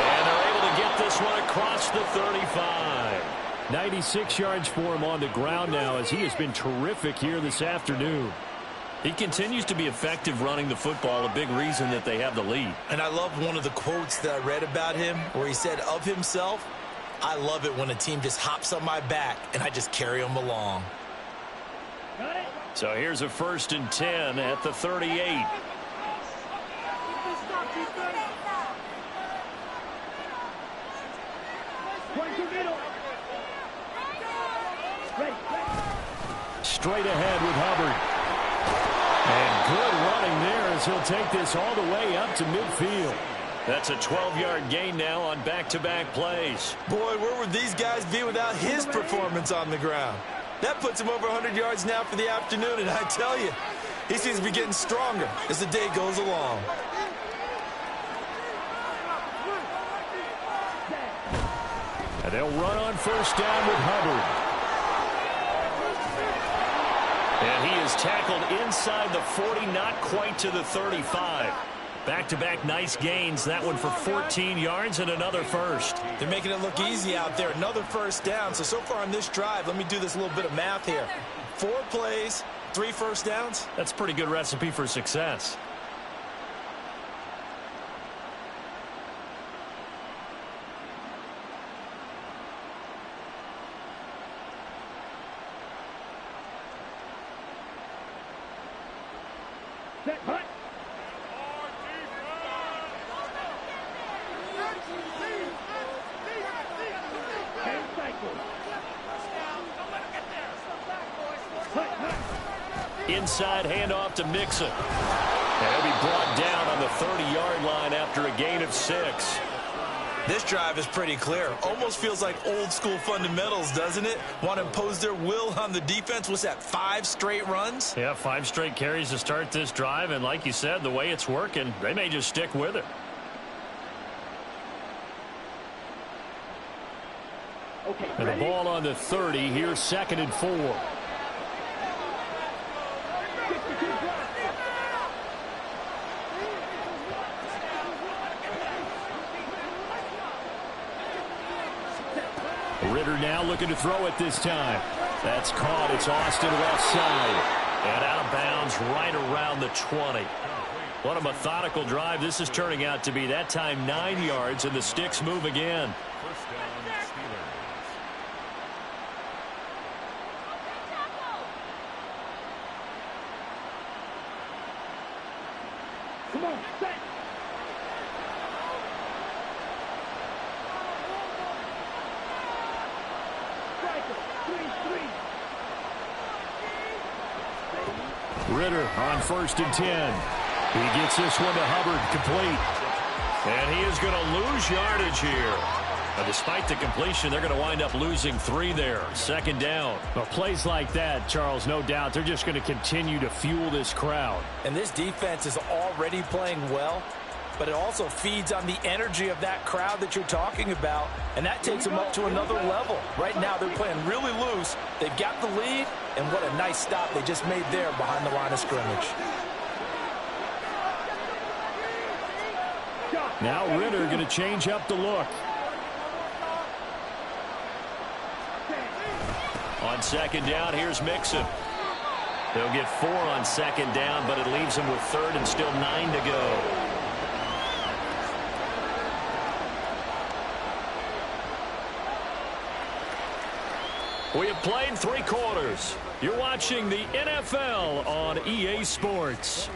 And they're able to get this one across the 35. 96 yards for him on the ground now as he has been terrific here this afternoon. He continues to be effective running the football, a big reason that they have the lead. And I love one of the quotes that I read about him where he said of himself, I love it when a team just hops on my back and I just carry them along. So here's a 1st and 10 at the 38. Straight ahead with Hubbard. And good running there as he'll take this all the way up to midfield. That's a 12-yard gain now on back-to-back plays. Boy, where would these guys be without his performance on the ground? That puts him over 100 yards now for the afternoon, and I tell you, he seems to be getting stronger as the day goes along. And they'll run on 1st down with Hubbard. And he is tackled inside the 40, not quite to the 35. Back-to-back nice gains. That one for 14 yards and another first. They're making it look easy out there. Another 1st down. So far on this drive, let me do this little bit of math here. 4 plays, 3 first downs. That's a pretty good recipe for success. Inside handoff to Mixon. And he'll be brought down on the 30-yard line after a gain of 6. This drive is pretty clear. Almost feels like old school fundamentals, doesn't it? Want to impose their will on the defense. What's that, 5 straight runs? Yeah, 5 straight carries to start this drive. And like you said, the way it's working, they may just stick with it. Okay, and the ball on the 30. Here's 2nd and 4. Ritter now looking to throw it this time. That's caught. It's Austin left side. And out of bounds right around the 20. What a methodical drive this is turning out to be. That time 9 yards, and the sticks move again. 1st down, Steelers. Come on, set. Ritter on 1st and 10. He gets this one to Hubbard, complete. And he is going to lose yardage here. Now, despite the completion, they're going to wind up losing 3 there. 2nd down. Well, plays like that, Charles, no doubt, they're just going to continue to fuel this crowd. And this defense is already playing well, but it also feeds on the energy of that crowd that you're talking about, and that takes them up to another level. Right now, they're playing really loose. They've got the lead, and what a nice stop they just made there behind the line of scrimmage. Now Ritter going to change up the look. On 2nd down, here's Mixon. They'll get 4 on 2nd down, but it leaves them with 3rd and still 9 to go. We have played 3 quarters. You're watching the NFL on EA Sports.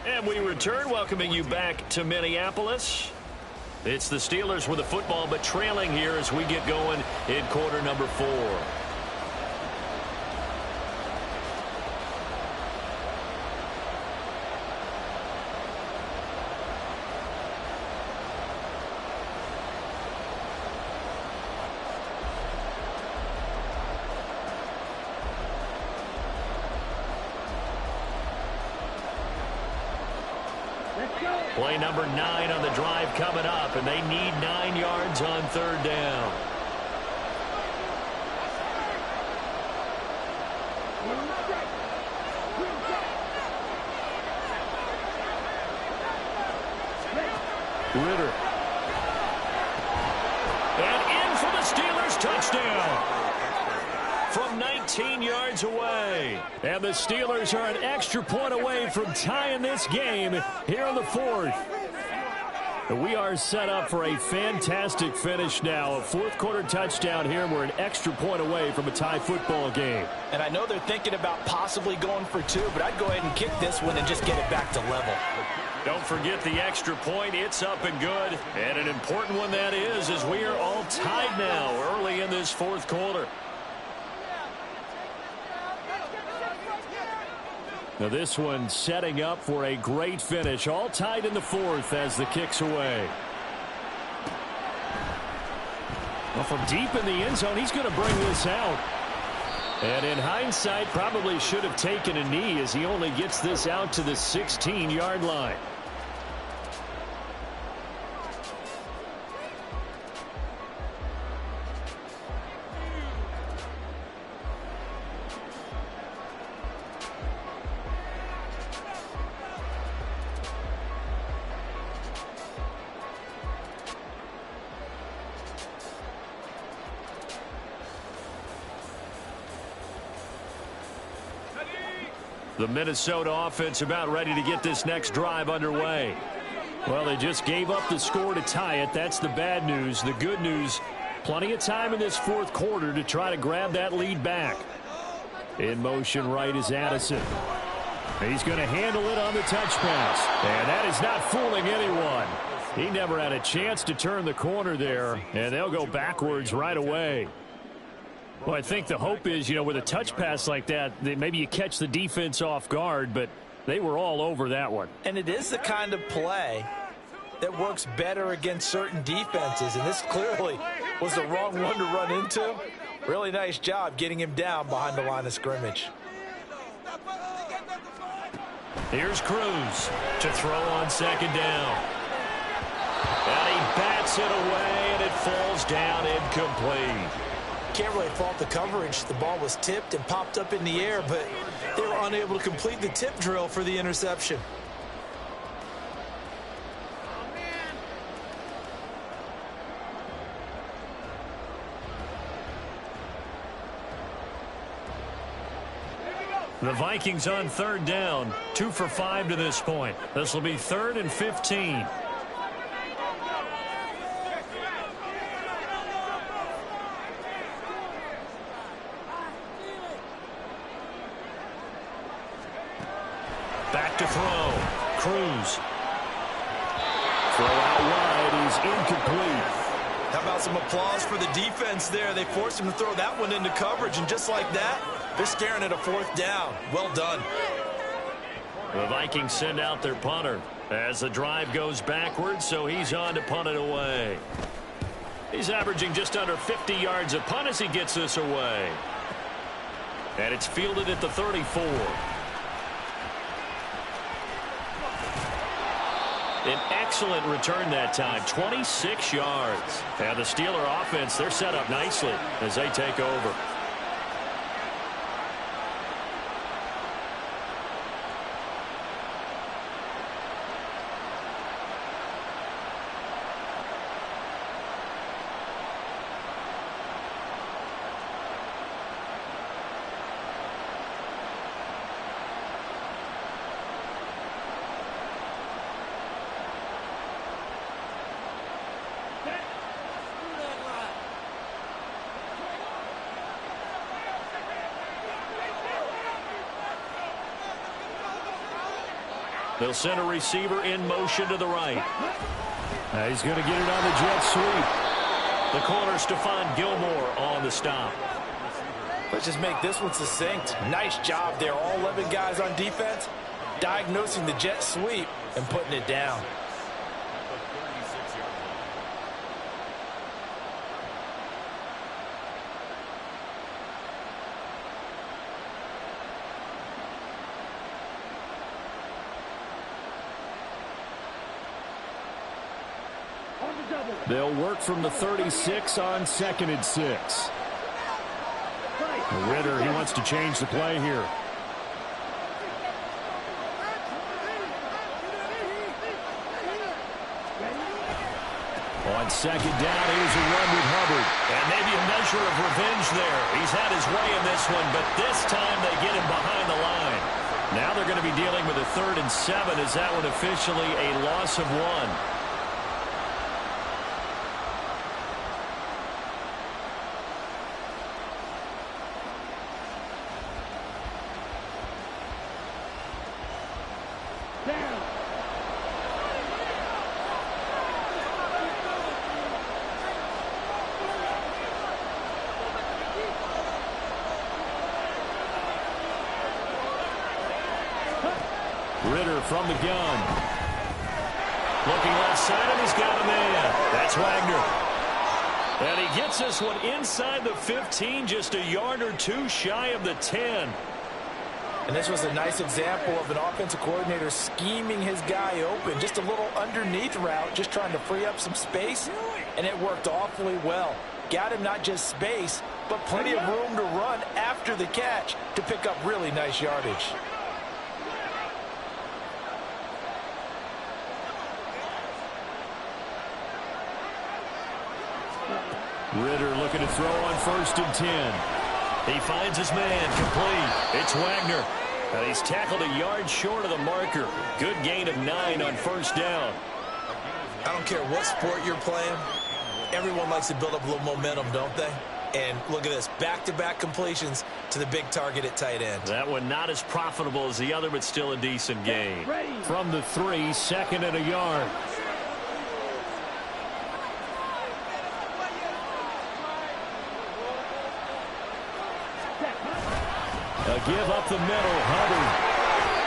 And we return, welcoming you back to Minneapolis. It's the Steelers with the football, but trailing here as we get going in quarter number 4. Play number 9 on the drive coming up, and they need 9 yards on 3rd down. Ritter. And in for the Steelers, touchdown. From 19 yards away. And the Steelers are an extra point away from tying this game here in the 4th. We are set up for a fantastic finish now. A 4th quarter touchdown here. We're an extra point away from a tie football game. And I know they're thinking about possibly going for 2, but I'd go ahead and kick this one and just get it back to level. Don't forget the extra point. It's up and good. And an important one that is, as we are all tied now early in this 4th quarter. Now this one setting up for a great finish. All tied in the 4th as the kick's away. Well, from deep in the end zone, he's going to bring this out. And in hindsight, probably should have taken a knee as he only gets this out to the 16-yard line. The Minnesota offense about ready to get this next drive underway. Well, they just gave up the score to tie it. That's the bad news. The good news, plenty of time in this 4th quarter to try to grab that lead back. In motion right is Addison. He's going to handle it on the touch pass. And that is not fooling anyone. He never had a chance to turn the corner there, and they'll go backwards right away. Well, I think the hope is, with a touch pass like that maybe you catch the defense off guard, but they were all over that one. And it is the kind of play that works better against certain defenses, and this clearly was the wrong one to run into. Really nice job getting him down behind the line of scrimmage. Here's Cruz to throw on 2nd down. And he bats it away, and it falls down incomplete. Can't really fault the coverage. The ball was tipped and popped up in the air, but they were unable to complete the tip drill for the interception. The Vikings on 3rd down, 2 for 5 to this point. This will be 3rd and 15. Back to throw. Cruz. Throw out wide is incomplete. How about some applause for the defense there? They forced him to throw that one into coverage, and just like that, they're staring at a 4th down. Well done. The Vikings send out their punter as the drive goes backwards, so he's on to punt it away. He's averaging just under 50 yards a punt as he gets this away. And it's fielded at the 34. An excellent return that time, 26 yards. And the Steeler offense, they're set up nicely as they take over. They'll send a receiver in motion to the right. He's going to get it on the jet sweep. The corner, Stephon Gilmore, on the stop. Let's just make this one succinct. Nice job there. All 11 guys on defense diagnosing the jet sweep and putting it down. They'll work from the 36 on 2nd and 6. Ritter, he wants to change the play here. On 2nd down, here's a run with Hubbard. And maybe a measure of revenge there. He's had his way in this one, but this time they get him behind the line. Now they're going to be dealing with a 3rd and 7. Is that one officially a loss of 1? Ritter from the gun. Looking left side, and he's got a man. That's Wagner. And he gets this one inside the 15, just a yard or two shy of the 10. And this was a nice example of an offensive coordinator scheming his guy open. Just a little underneath route, just trying to free up some space, and it worked awfully well. Got him not just space, but plenty of room to run after the catch to pick up really nice yardage. Ritter looking to throw on 1st and 10. He finds his man complete. It's Wagner. And he's tackled a yard short of the marker. Good gain of 9 on 1st down. I don't care what sport you're playing. Everyone likes to build up a little momentum, don't they? And look at this, back-to-back completions to the big target at tight end. That one not as profitable as the other, but still a decent gain. From the 3, 2nd and a yard. A give up the middle, Hubbard.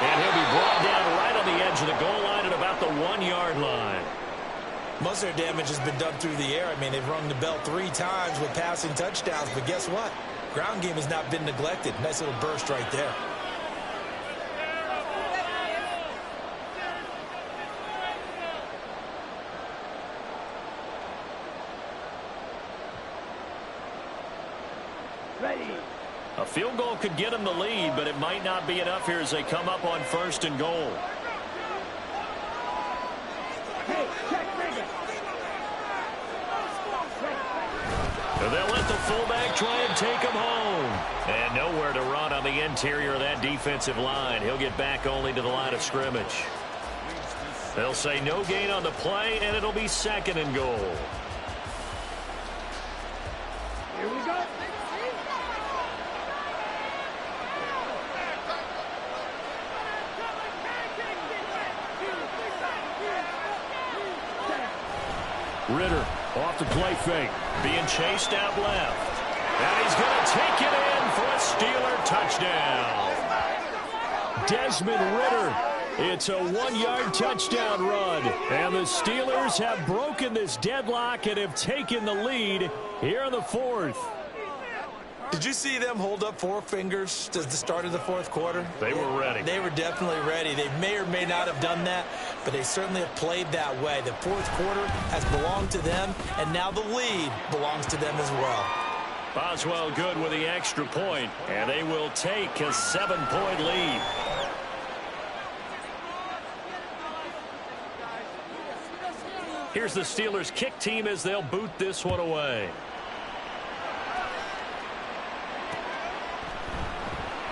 And he'll be brought down right on the edge of the goal line at about the 1-yard line. Most of their damage has been done through the air. I mean, they've rung the bell 3 times with passing touchdowns, but guess what? Ground game has not been neglected. Nice little burst right there. A field goal could get them the lead, but it might not be enough here as they come up on 1st and goal. They'll let the fullback try and take him home. And nowhere to run on the interior of that defensive line. He'll get back only to the line of scrimmage. They'll say no gain on the play, and it'll be 2nd and goal. Here we go. Ritter off the play fake. Being chased out left. And he's going to take it in for a Steeler touchdown. Desmond Ritter. It's a 1-yard touchdown run. And the Steelers have broken this deadlock and have taken the lead here in the 4th. Did you see them hold up 4 fingers to the start of the 4th quarter? They were ready. They were definitely ready. They may or may not have done that, but they certainly have played that way. The 4th quarter has belonged to them, and now the lead belongs to them as well. Boswell good with the extra point, and they will take a 7-point lead. Here's the Steelers kick team as they'll boot this one away.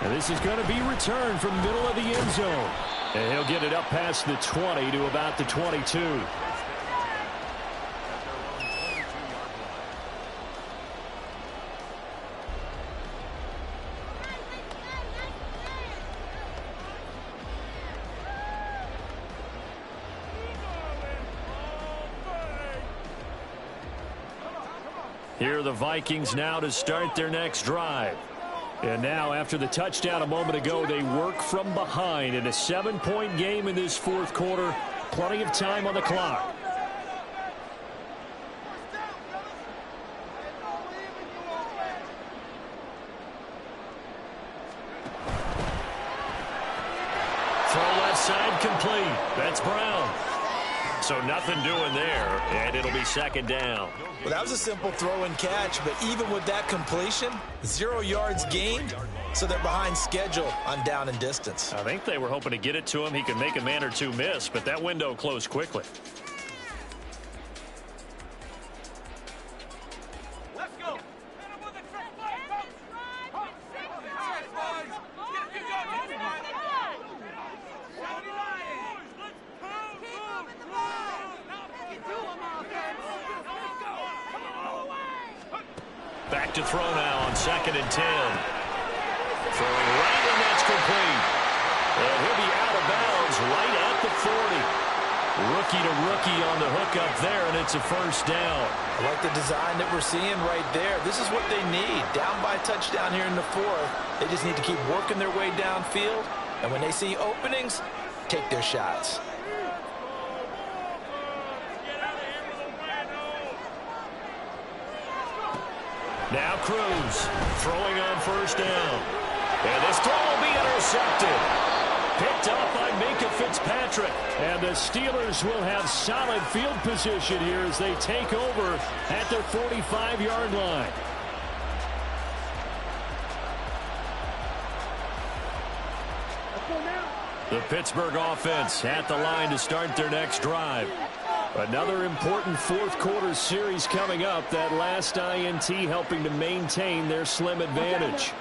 And this is going to be returned from the middle of the end zone. And he'll get it up past the 20 to about the 22. Here are the Vikings now to start their next drive. And now, after the touchdown a moment ago, they work from behind in a 7-point game in this fourth quarter. Plenty of time on the clock. Throw left side complete. That's Brown. So nothing doing there, and it'll be second down. Well, that was a simple throw and catch, but even with that completion, 0 yards gained, so they're behind schedule on down and distance. I think they were hoping to get it to him. He could make a man or two miss, but that window closed quickly. Let's go. Back to throw now on 2nd and 10. Throwing right, and that's complete. And he'll be out of bounds right at the 40. Rookie to rookie on the hook up there, and it's a first down. I like the design that we're seeing right there. This is what they need. Down by a touchdown here in the fourth. They just need to keep working their way downfield. And when they see openings, take their shots. Now Cruz throwing on first down. And this throw will be intercepted. Picked up by Minka Fitzpatrick. And the Steelers will have solid field position here as they take over at their 45-yard line. The Pittsburgh offense at the line to start their next drive. Another important fourth quarter series coming up. That last INT helping to maintain their slim advantage.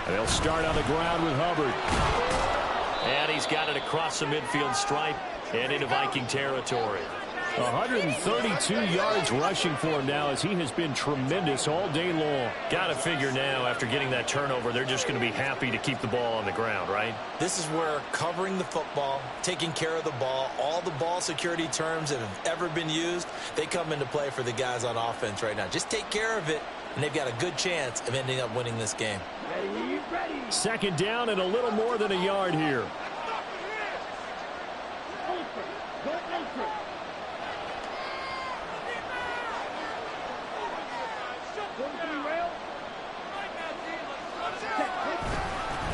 They'll start on the ground with Hubbard. And he's got it across the midfield stripe and into Viking territory. 132 yards rushing for him now as he has been tremendous all day long. Got to figure now after getting that turnover, they're just going to be happy to keep the ball on the ground, right? This is where covering the football, taking care of the ball, all the ball security terms that have ever been used, they come into play for the guys on offense right now. Just take care of it, and they've got a good chance of ending up winning this game. Ready. Second down and a little more than a yard here.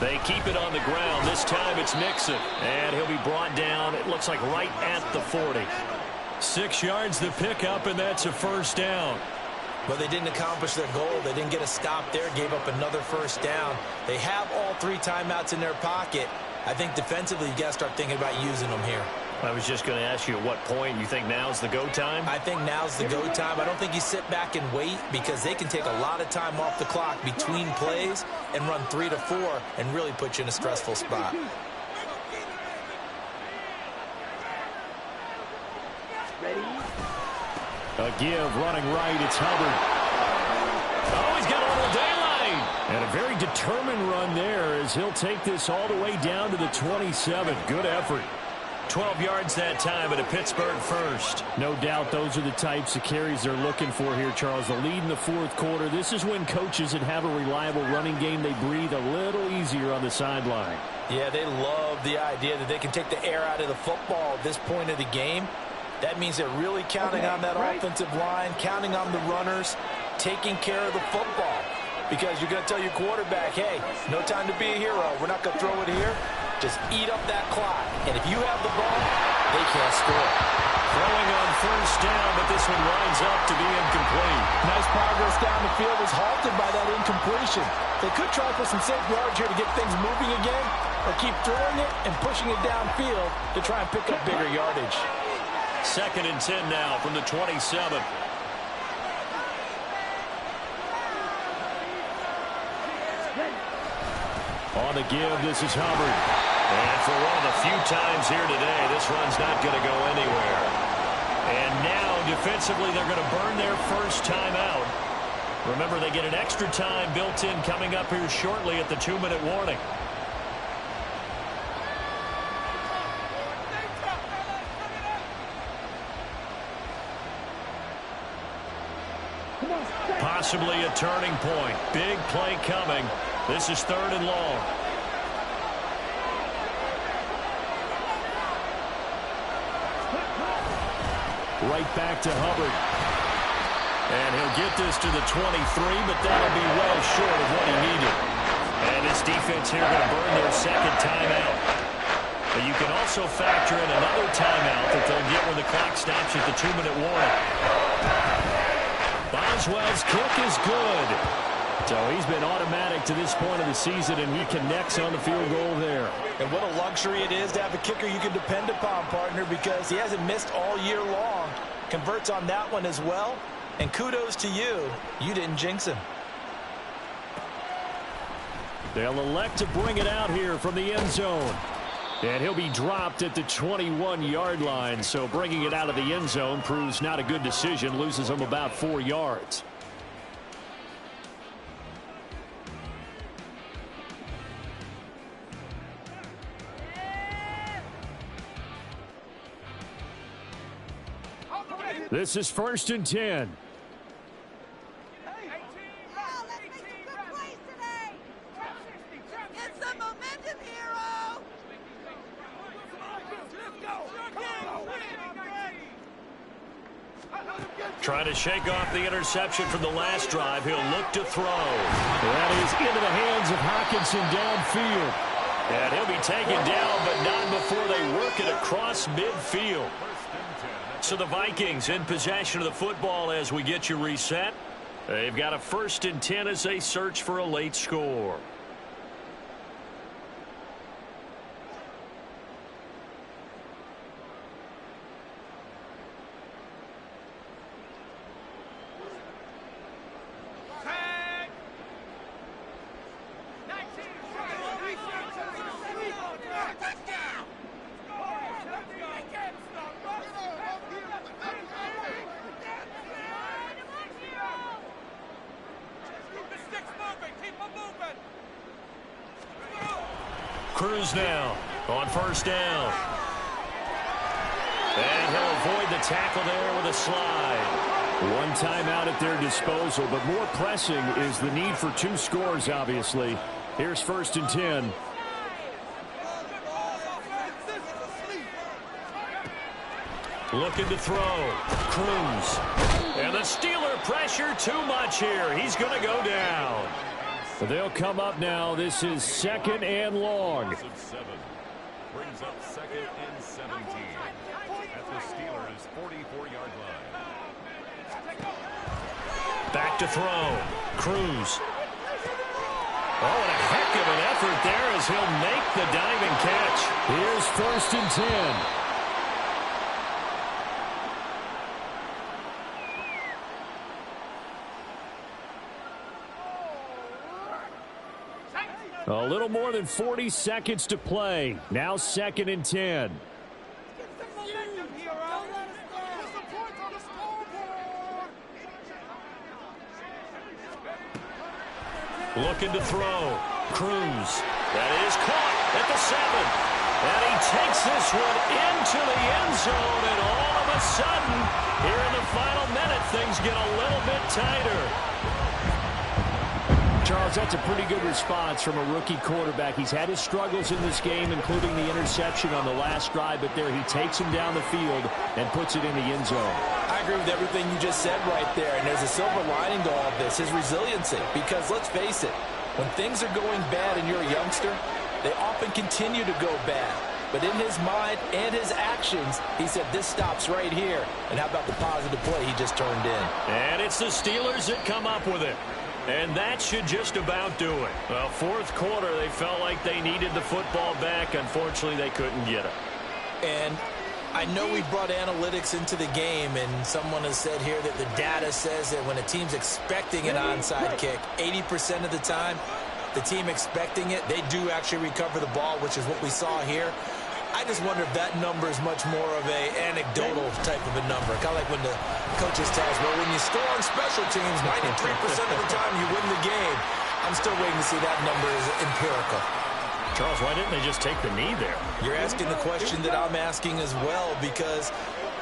They keep it on the ground. This time it's Nixon. And he'll be brought down, it looks like right at the 40. 6 yards the pickup, and that's a first down. Well, they didn't accomplish their goal. They didn't get a stop there, gave up another first down. They have all 3 timeouts in their pocket. I think defensively, you got to start thinking about using them here. I was just going to ask you at what point you think now's the go time? I think now's the go time. I don't think you sit back and wait because they can take a lot of time off the clock between plays and run 3 to 4 and really put you in a stressful spot. A give running right. It's Hubbard. Oh, he's got a little daylight. And a very determined run there as he'll take this all the way down to the 27. Good effort. 12 yards that time at a Pittsburgh first. No doubt those are the types of carries they're looking for here, Charles. The lead in the fourth quarter. This is when coaches that have a reliable running game, they breathe a little easier on the sideline. Yeah, they love the idea that they can take the air out of the football at this point of the game. That means they're really counting on that offensive line, counting on the runners, taking care of the football. Because you're going to tell your quarterback, hey, no time to be a hero. We're not going to throw it here. Just eat up that clock. And if you have the ball, they can't score. Throwing on first down, but this one winds up to be incomplete. Nice progress down the field was halted by that incompletion. They could try for some safe yards here to get things moving again, or keep throwing it and pushing it downfield to try and pick up bigger yardage. 2nd and 10 now from the 27. On the give, this is Hubbard. And for one of the few times here today, this run's not going to go anywhere. And now, defensively, they're going to burn their first time out. Remember, they get an extra time built in coming up here shortly at the 2-minute warning. Possibly a turning point. Big play coming. This is 3rd and long. Right back to Hubbard. And he'll get this to the 23, but that'll be well short of what he needed. And this defense here going to burn their 2nd timeout. But you can also factor in another timeout that they'll get when the clock stops at the 2-minute warning. Boswell's kick is good. So he's been automatic to this point of the season, and he connects on the field goal there. And what a luxury it is to have a kicker you can depend upon, partner, because he hasn't missed all year long. Converts on that one as well. And kudos to you. You didn't jinx him. They'll elect to bring it out here from the end zone. And he'll be dropped at the 21-yard line. So bringing it out of the end zone proves not a good decision. Loses him about 4 yards. This is 1st and 10. Trying to shake off the interception from the last drive. He'll look to throw. That is into the hands of Hockenson downfield. And he'll be taken down, but not before they work it across midfield. So the Vikings in possession of the football as we get you reset. They've got a 1st and 10 as they search for a late score. Cruz now on 1st down. And he'll avoid the tackle there with a slide. One timeout at their disposal, but more pressing is the need for 2 scores, obviously. Here's 1st and 10. Looking to throw. Cruz. And the Steeler pressure too much here. He's going to go down. They'll come up now. This is 2nd and long. Brings up 2nd and 17 at the Steelers' 44-yard line. Back to throw. Cruz. Oh, and a heck of an effort there as he'll make the diving catch. Here's 1st and 10. A little more than 40 seconds to play. Now 2nd and 10. Looking to throw. Cruz. That is caught at the 7. And he takes this one into the end zone. And all of a sudden, here in the final minute, things get a little bit tighter. Charles, that's a pretty good response from a rookie quarterback. He's had his struggles in this game, including the interception on the last drive, but there he takes him down the field and puts it in the end zone. I agree with everything you just said right there, and there's a silver lining to all of this, his resiliency. Because let's face it, when things are going bad and you're a youngster, they often continue to go bad. But in his mind and his actions, he said, this stops right here. And how about the positive play he just turned in? And it's the Steelers that come up with it. And that should just about do it. Well, 4th quarter, they felt like they needed the football back. Unfortunately, they couldn't get it. And I know we brought analytics into the game, and someone has said here that the data says that when a team's expecting an onside kick, 80% of the time, the team expecting it, they do actually recover the ball, which is what we saw here. I just wonder if that number is much more of a anecdotal type of a number. Kind of like when the coaches tell us, well, when you score on special teams, 93% of the time you win the game. I'm still waiting to see that number is empirical. Charles, why didn't they just take the knee there? You're asking the question that I'm asking as well, because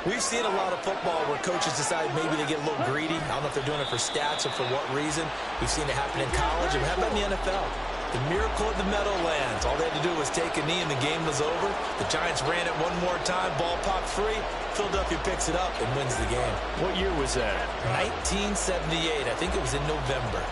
we've seen a lot of football where coaches decide maybe they get a little greedy. I don't know if they're doing it for stats or for what reason. We've seen it happen in college. And how about in the NFL? The miracle of the Meadowlands. All they had to do was take a knee and the game was over. The Giants ran it one more time. Ball popped free. Philadelphia picks it up and wins the game. What year was that? 1978. I think it was in November.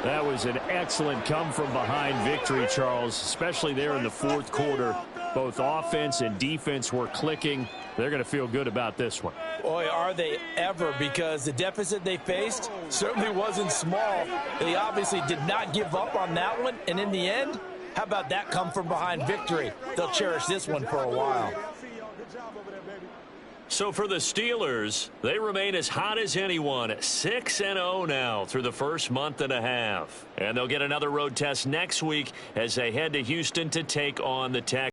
That was an excellent come-from-behind victory, Charles, especially there in the fourth quarter. Both offense and defense were clicking. They're going to feel good about this one. Boy, are they ever, because the deficit they faced certainly wasn't small. They obviously did not give up on that one, and in the end, how about that come-from-behind victory? They'll cherish this one for a while. So for the Steelers, they remain as hot as anyone, 6-0 now through the first month and a half. And they'll get another road test next week as they head to Houston to take on the Texans.